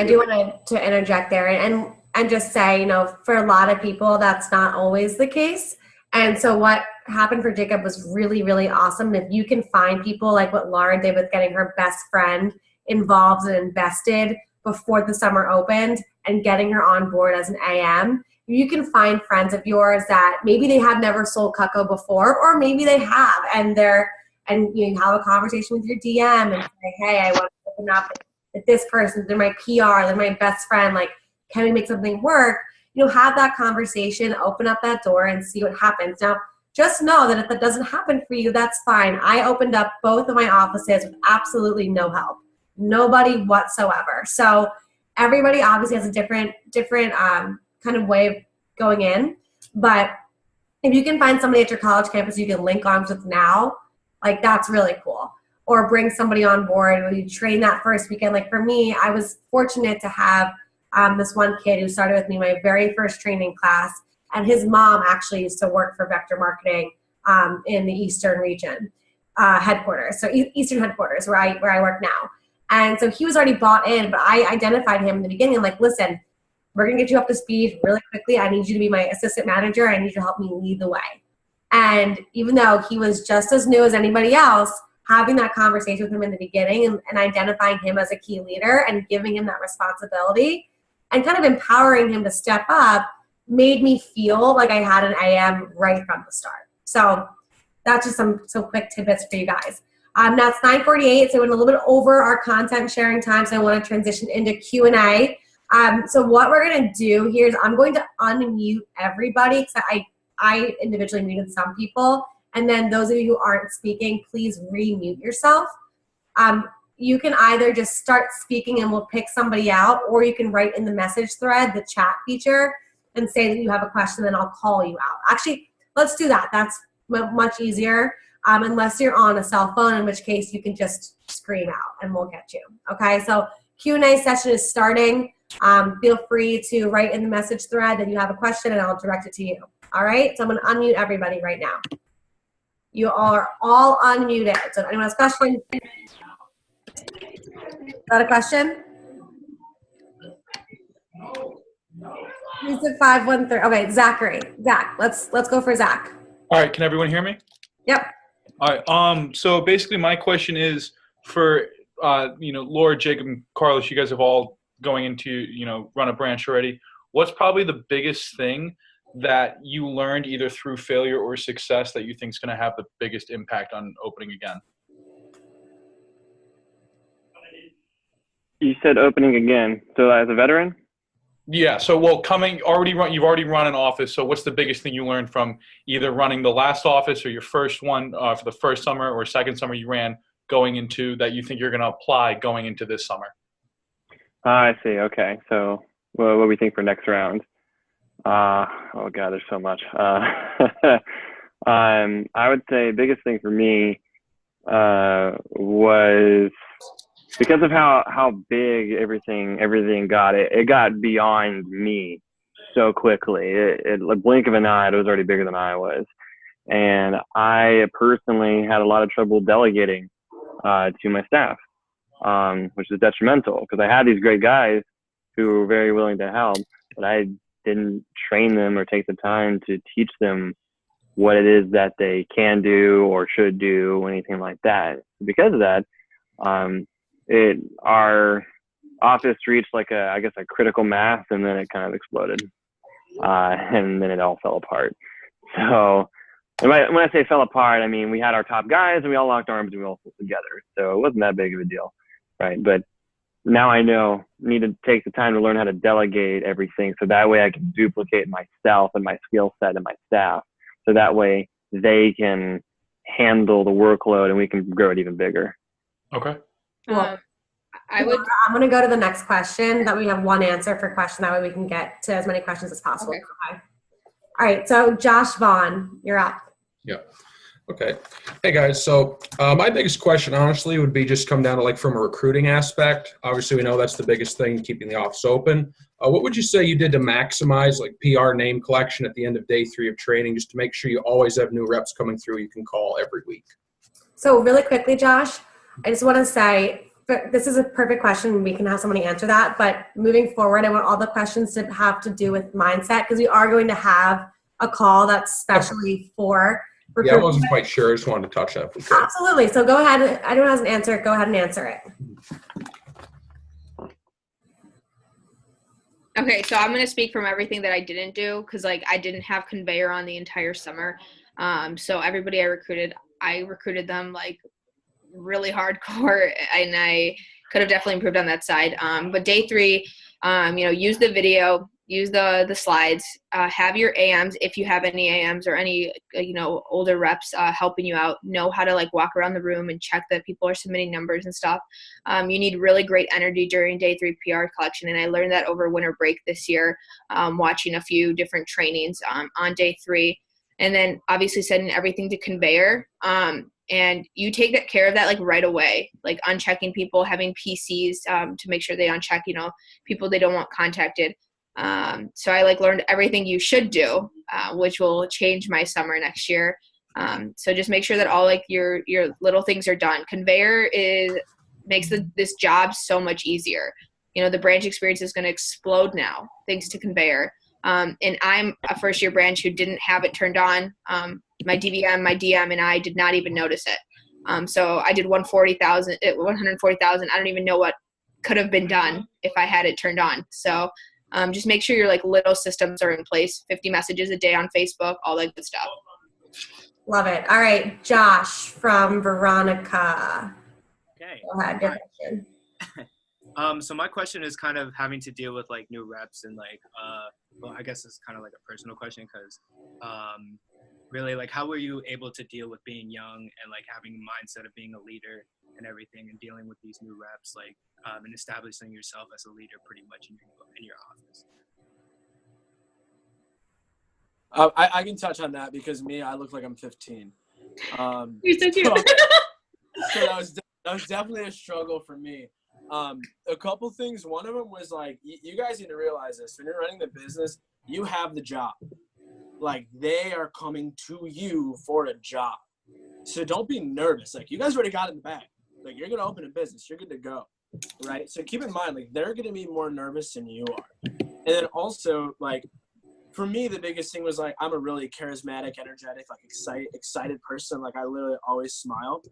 [SPEAKER 1] do want to interject there and just say, for a lot of people, that's not always the case. And so what happened for Jacob was really, really awesome. And if you can find people like what Laura did with getting her best friend involved and invested before the summer opened and getting her on board as an AM, you can find friends of yours that maybe they have never sold Cutco before, or maybe they have, and you have a conversation with your DM and say, hey, I want to open up with this person. They're my PR, they're my best friend. Like, can we make something work? Have that conversation, open up that door and see what happens. Now, just know that if that doesn't happen for you, that's fine. I opened up both of my offices with absolutely no help, nobody whatsoever. So everybody obviously has a different kind of way of going in. But if you can find somebody at your college campus you can link arms with now, like, that's really cool. Or bring somebody on board when you train that first weekend. Like for me, I was fortunate to have this one kid who started with me my very first training class, and his mom actually used to work for Vector Marketing in the Eastern region headquarters. So Eastern headquarters where I work now. And so he was already bought in, but I identified him in the beginning. I'm like, listen, we're going to get you up to speed really quickly. I need you to be my assistant manager. I need you to help me lead the way. And even though he was just as new as anybody else, having that conversation with him in the beginning and identifying him as a key leader and giving him that responsibility and kind of empowering him to step up made me feel like I had an AM right from the start. So that's just some quick tidbits for you guys. Now it's 9:48, so we're a little bit over our content sharing time, so I want to transition into Q&A. So what we're going to do here is I'm going to unmute everybody, because I individually muted some people, and then those of you who aren't speaking, please re-mute yourself. You can either just start speaking and we'll pick somebody out, or you can write in the message thread, the chat feature, and say that you have a question, and I'll call you out. Actually, let's do that. That's much easier, unless you're on a cell phone, in which case you can just scream out and we'll get you. Okay, so Q&A session is starting. Feel free to write in the message thread that you have a question, and I'll direct it to you. All right, so I'm going to unmute everybody right now. You are all unmuted. So if anyone has questions? Is that a question? Who's at 513? Okay, Zachary. Zach, let's go for Zach.
[SPEAKER 5] All right, can everyone hear me?
[SPEAKER 1] Yep.
[SPEAKER 5] All right. So basically, my question is for Laura, Jacob, and Carlos. You guys have all going into run a branch already. What's probably the biggest thing that you learned either through failure or success that you think is going to have the biggest impact on opening again?
[SPEAKER 4] You said opening again. So as a veteran?
[SPEAKER 5] Yeah. So, well, you've already run an office. So, what's the biggest thing you learned from either running the last office or your first one for the first summer or second summer you ran going into that you think you're going to apply going into this summer?
[SPEAKER 4] I see. Okay. So, what do we think for next round? Oh God, there's so much. I would say biggest thing for me was because of how big everything got. It got beyond me so quickly. A blink of an eye, it was already bigger than I was, and I personally had a lot of trouble delegating to my staff, which is detrimental because I had these great guys who were very willing to help, but I didn't train them or take the time to teach them what it is that they can do or should do, or anything like that. Because of that, our office reached like a critical mass, and then it kind of exploded, and then it all fell apart. So when I say fell apart, I mean we had our top guys and we all locked arms and we all pulled together. So it wasn't that big of a deal, right? But now I need to take the time to learn how to delegate everything, so that way I can duplicate myself and my skill set and my staff, so that way they can handle the workload and we can grow it even bigger.
[SPEAKER 5] Okay.
[SPEAKER 1] Well,
[SPEAKER 2] I'm
[SPEAKER 1] going to go to the next question, that we have one answer per question. That way we can get to as many questions as possible. Okay. All right. So Josh Vaughn, you're up.
[SPEAKER 6] Yeah. Okay. Hey guys. So my biggest question, honestly, would be just come down to like from a recruiting aspect. Obviously, we know that's the biggest thing, keeping the office open. What would you say you did to maximize like PR name collection at the end of day 3 of training, just to make sure you always have new reps coming through you can call every week?
[SPEAKER 1] So really quickly, Josh, I just want to say, this is a perfect question. We can have somebody answer that. But moving forward, I want all the questions to have to do with mindset, because we are going to have a call that's specially for recruiting.
[SPEAKER 6] Yeah, I wasn't quite sure. I just wanted to touch that.
[SPEAKER 1] Absolutely. So go ahead. Anyone has an answer, go ahead and answer it.
[SPEAKER 2] Okay, so I'm going to speak from everything that I didn't do, because like I didn't have conveyor on the entire summer. So everybody I recruited them like really hardcore, and I could have definitely improved on that side. But day 3, use the video, use the slides, have your AMs, if you have any AMs or any, older reps helping you out, know how to like walk around the room and check that people are submitting numbers and stuff. You need really great energy during day 3 PR collection. And I learned that over winter break this year, watching a few different trainings on day 3. And then obviously sending everything to conveyor. And you take that care of that like right away, like unchecking people, having PCs to make sure they uncheck, people they don't want contacted. So I like learned everything you should do, which will change my summer next year. So just make sure that all like your little things are done. Conveyor makes this job so much easier. The branch experience is going to explode now thanks to conveyor. And I'm a first year branch who didn't have it turned on. My DVM, my DM, and I did not even notice it. So I did 140,000. I don't even know what could have been done if I had it turned on. So just make sure your like little systems are in place. 50 messages a day on Facebook, all that good stuff.
[SPEAKER 1] Love it. All right, Josh from Veronica.
[SPEAKER 7] Okay.
[SPEAKER 1] Go ahead. Good question.
[SPEAKER 7] So my question is kind of having to deal with like new reps and like, I guess it's kind of like a personal question, because really like how were you able to deal with being young and like having the mindset of being a leader and everything, and dealing with these new reps, like and establishing yourself as a leader pretty much in your office?
[SPEAKER 3] I can touch on that because I look like I'm 15.
[SPEAKER 2] You're so cute.
[SPEAKER 3] So that was definitely a struggle for me. A couple things. One of them was like, you guys need to realize this. When you're running the business, you have the job. Like, they are coming to you for a job. So don't be nervous. Like, you guys already got it in the bag. Like, you're going to open a business. You're good to go, right? So keep in mind, like, they're going to be more nervous than you are. And then also, like, for me, the biggest thing was, like, I'm a really charismatic, energetic, like, excited person. Like, I literally always smile.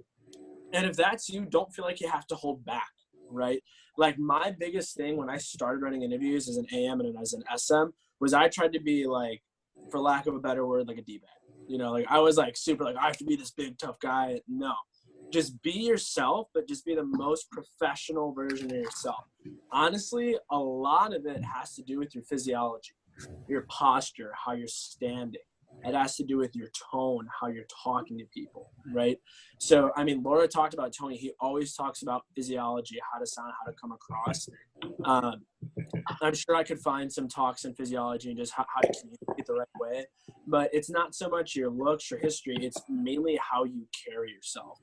[SPEAKER 3] And if that's you, don't feel like you have to hold back. Right? Like, my biggest thing when I started running interviews as an AM and as an SM was I tried to be like, for lack of a better word, like a D-bag. Like I was like super like, I have to be this big tough guy. No. just be yourself, but just be the most professional version of yourself. Honestly, a lot of it has to do with your physiology, your posture, how you're standing. It has to do with your tone, how you're talking to people, right? So, I mean, Laura talked about Tony. He always talks about physiology, how to sound, how to come across. I'm sure I could find some talks in physiology and just how to communicate the right way. But it's not so much your looks, your history. It's mainly how you carry yourself.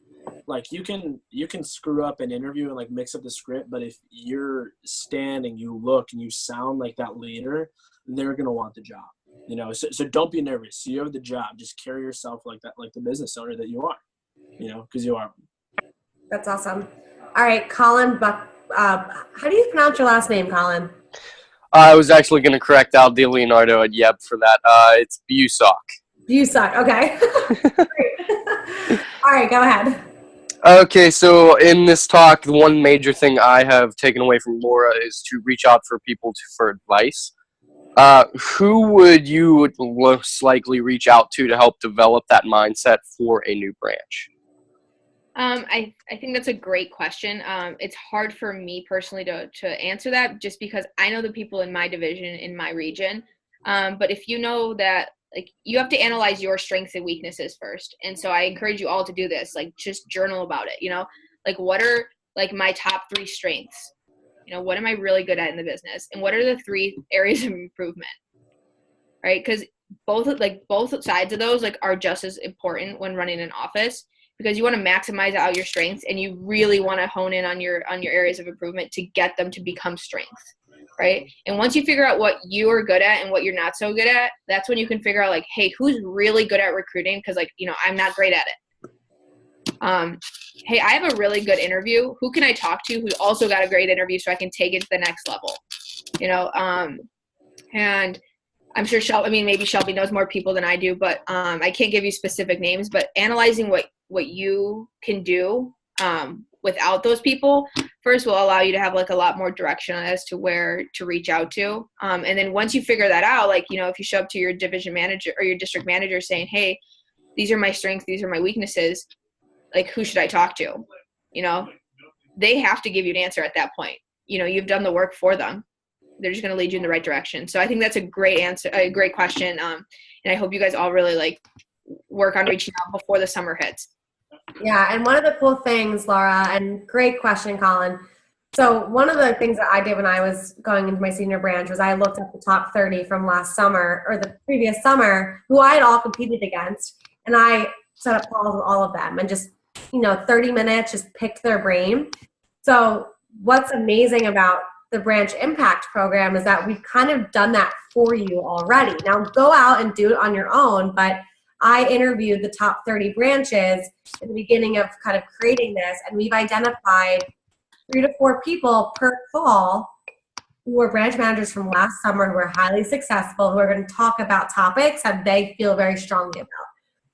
[SPEAKER 3] Like you can screw up an interview and like mix up the script, but if you're standing, you look, and you sound like that leader, they're gonna want the job. You know, so don't be nervous. You have the job. Just carry yourself like that, like the business owner that you are. You know, because you are.
[SPEAKER 1] That's awesome. All right, Colin Buck. How do you pronounce your last name, Colin?
[SPEAKER 8] I was actually going to correct Al Di Leonardo at Yeb for that. It's Busock.
[SPEAKER 1] Busock. Okay. All right, go ahead.
[SPEAKER 8] Okay, so in this talk, the one major thing I have taken away from Laura is to reach out for people for advice. Who would you most likely reach out to help develop that mindset for a new branch?
[SPEAKER 2] I think that's a great question. It's hard for me personally to answer that just because I know the people in my division, in my region. But if you know that, like, you have to analyze your strengths and weaknesses first. And so I encourage you all to do this, like, just journal about it, you know, like, what are like my top 3 strengths? You know, what am I really good at in the business? And what are the 3 areas of improvement? Right? Because both sides of those like are just as important when running an office, because you want to maximize out your strengths and you really want to hone in on your areas of improvement to get them to become strengths, right? And once you figure out what you are good at and what you're not so good at, that's when you can figure out like, hey, who's really good at recruiting? Because like, you know, I'm not great at it. Hey, I have a really good interview. Who can I talk to who's also got a great interview so I can take it to the next level? You know, and I'm sure maybe Shelby knows more people than I do, but I can't give you specific names, but analyzing what you can do without those people first will allow you to have like a lot more direction as to where to reach out to. And then once you figure that out, like, you know, if you show up to your division manager or your district manager saying, hey, these are my strengths, these are my weaknesses, like, who should I talk to? You know, they have to give you an answer at that point. You know, you've done the work for them. They're just going to lead you in the right direction. So I think that's a great answer, a great question. And I hope you guys all really like work on reaching out before the summer hits.
[SPEAKER 1] Yeah, and one of the cool things, Laura, and great question, Colin. So one of the things that I did when I was going into my senior branch was I looked at the top 30 from last summer or the previous summer who I had all competed against, and I set up calls with all of them and just, you know, 30 minutes, just picked their brain. So what's amazing about the Branch ImPACT program is that we've kind of done that for you already. Now go out and do it on your own, but I interviewed the top 30 branches at the beginning of kind of creating this, and we've identified 3 to 4 people per call who were branch managers from last summer who are highly successful, who are going to talk about topics that they feel very strongly about.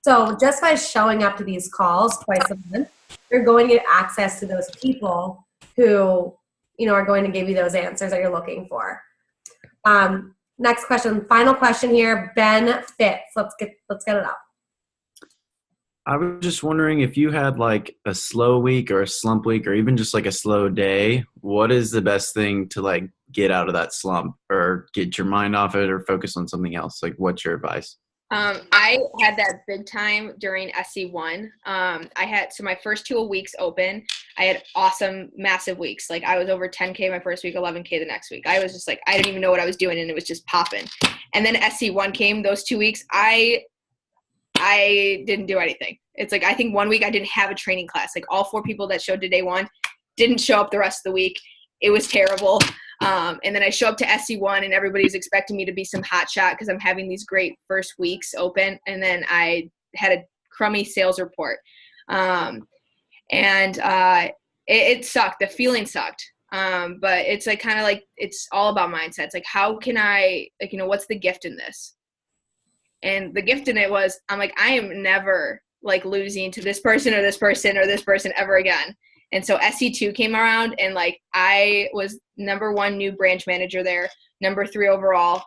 [SPEAKER 1] So just by showing up to these calls twice a month, you're going to get access to those people who, you know, are going to give you those answers that you're looking for. Next question, final question here, Ben Fitz. Let's get it up.
[SPEAKER 9] I was just wondering if you had like a slow week or a slump week or even just like a slow day, what is the best thing to like get out of that slump or get your mind off it or focus on something else? Like, what's your advice?
[SPEAKER 2] I had that big time during SC1. So my first 2 weeks open, I had awesome, massive weeks. Like I was over 10K my first week, 11K the next week. I was just like, I didn't even know what I was doing and it was just popping. And then SC1 came those 2 weeks. I didn't do anything. It's like, I think 1 week I didn't have a training class. Like all 4 people that showed to day 1 didn't show up the rest of the week. It was terrible. And then I show up to SC1 and everybody's expecting me to be some hot shot because I'm having these great first weeks open. And then I had a crummy sales report. It sucked. The feeling sucked. But it's like kind of like, it's all about mindset. It's like, how can I, like, you know, what's the gift in this? And the gift in it was, I'm like, I am never like losing to this person or this person or this person ever again. And so SC2 came around and like I was number 1 new branch manager there, number 3 overall,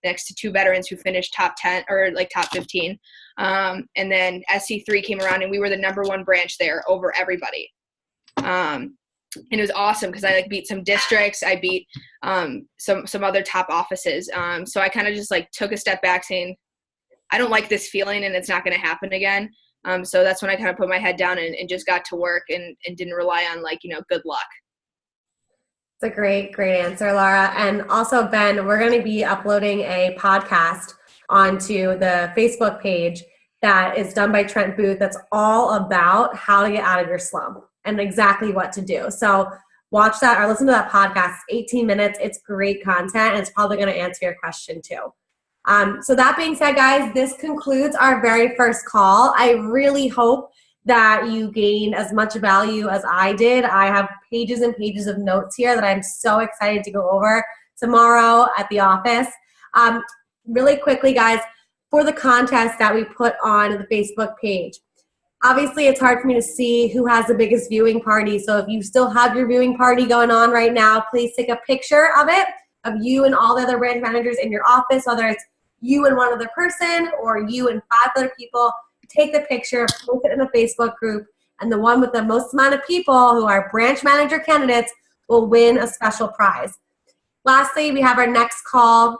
[SPEAKER 2] next to 2 veterans who finished top 10 or like top 15. And then SC3 came around and we were the #1 branch there over everybody. And it was awesome because I like beat some districts. I beat some other top offices. So I kind of just like took a step back saying, I don't like this feeling and it's not going to happen again. So that's when I kind of put my head down and just got to work and didn't rely on like, good luck.
[SPEAKER 1] It's a great answer, Laura. And also, Ben, we're going to be uploading a podcast onto the Facebook page that is done by Trent Booth that's all about how to get out of your slump and exactly what to do. So watch that or listen to that podcast. It's 18 minutes. It's great content, and it's probably going to answer your question too. So that being said, guys, this concludes our very first call. I really hope that you gained as much value as I did. I have pages and pages of notes here that I'm so excited to go over tomorrow at the office. Really quickly, guys, for the contest that we put on the Facebook page, obviously it's hard for me to see who has the biggest viewing party. So if you still have your viewing party going on right now, please take a picture of it, of you and all the other branch managers in your office, whether it's you and one other person or you and 5 other people. Take the picture, post it in a Facebook group, and the one with the most amount of people who are branch manager candidates will win a special prize. Lastly, we have our next call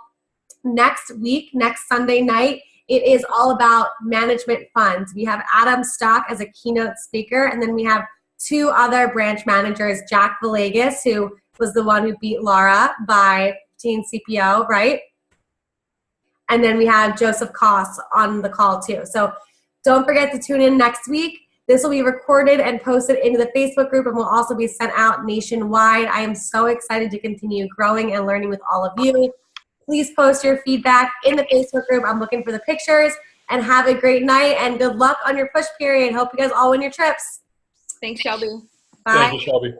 [SPEAKER 1] next week, next Sunday night. It is all about management funds. We have Adam Stock as a keynote speaker, and then we have 2 other branch managers, Jack Villegas, who was the one who beat Laura by teen CPO, right? And then we have Joseph Koss on the call too. So don't forget to tune in next week. This will be recorded and posted into the Facebook group and will also be sent out nationwide. I am so excited to continue growing and learning with all of you. Please post your feedback in the Facebook group. I'm looking for the pictures, and have a great night and good luck on your push period. Hope you guys all win your trips.
[SPEAKER 2] Thanks, Shelby.
[SPEAKER 1] Bye.
[SPEAKER 5] Thank you, Shelby.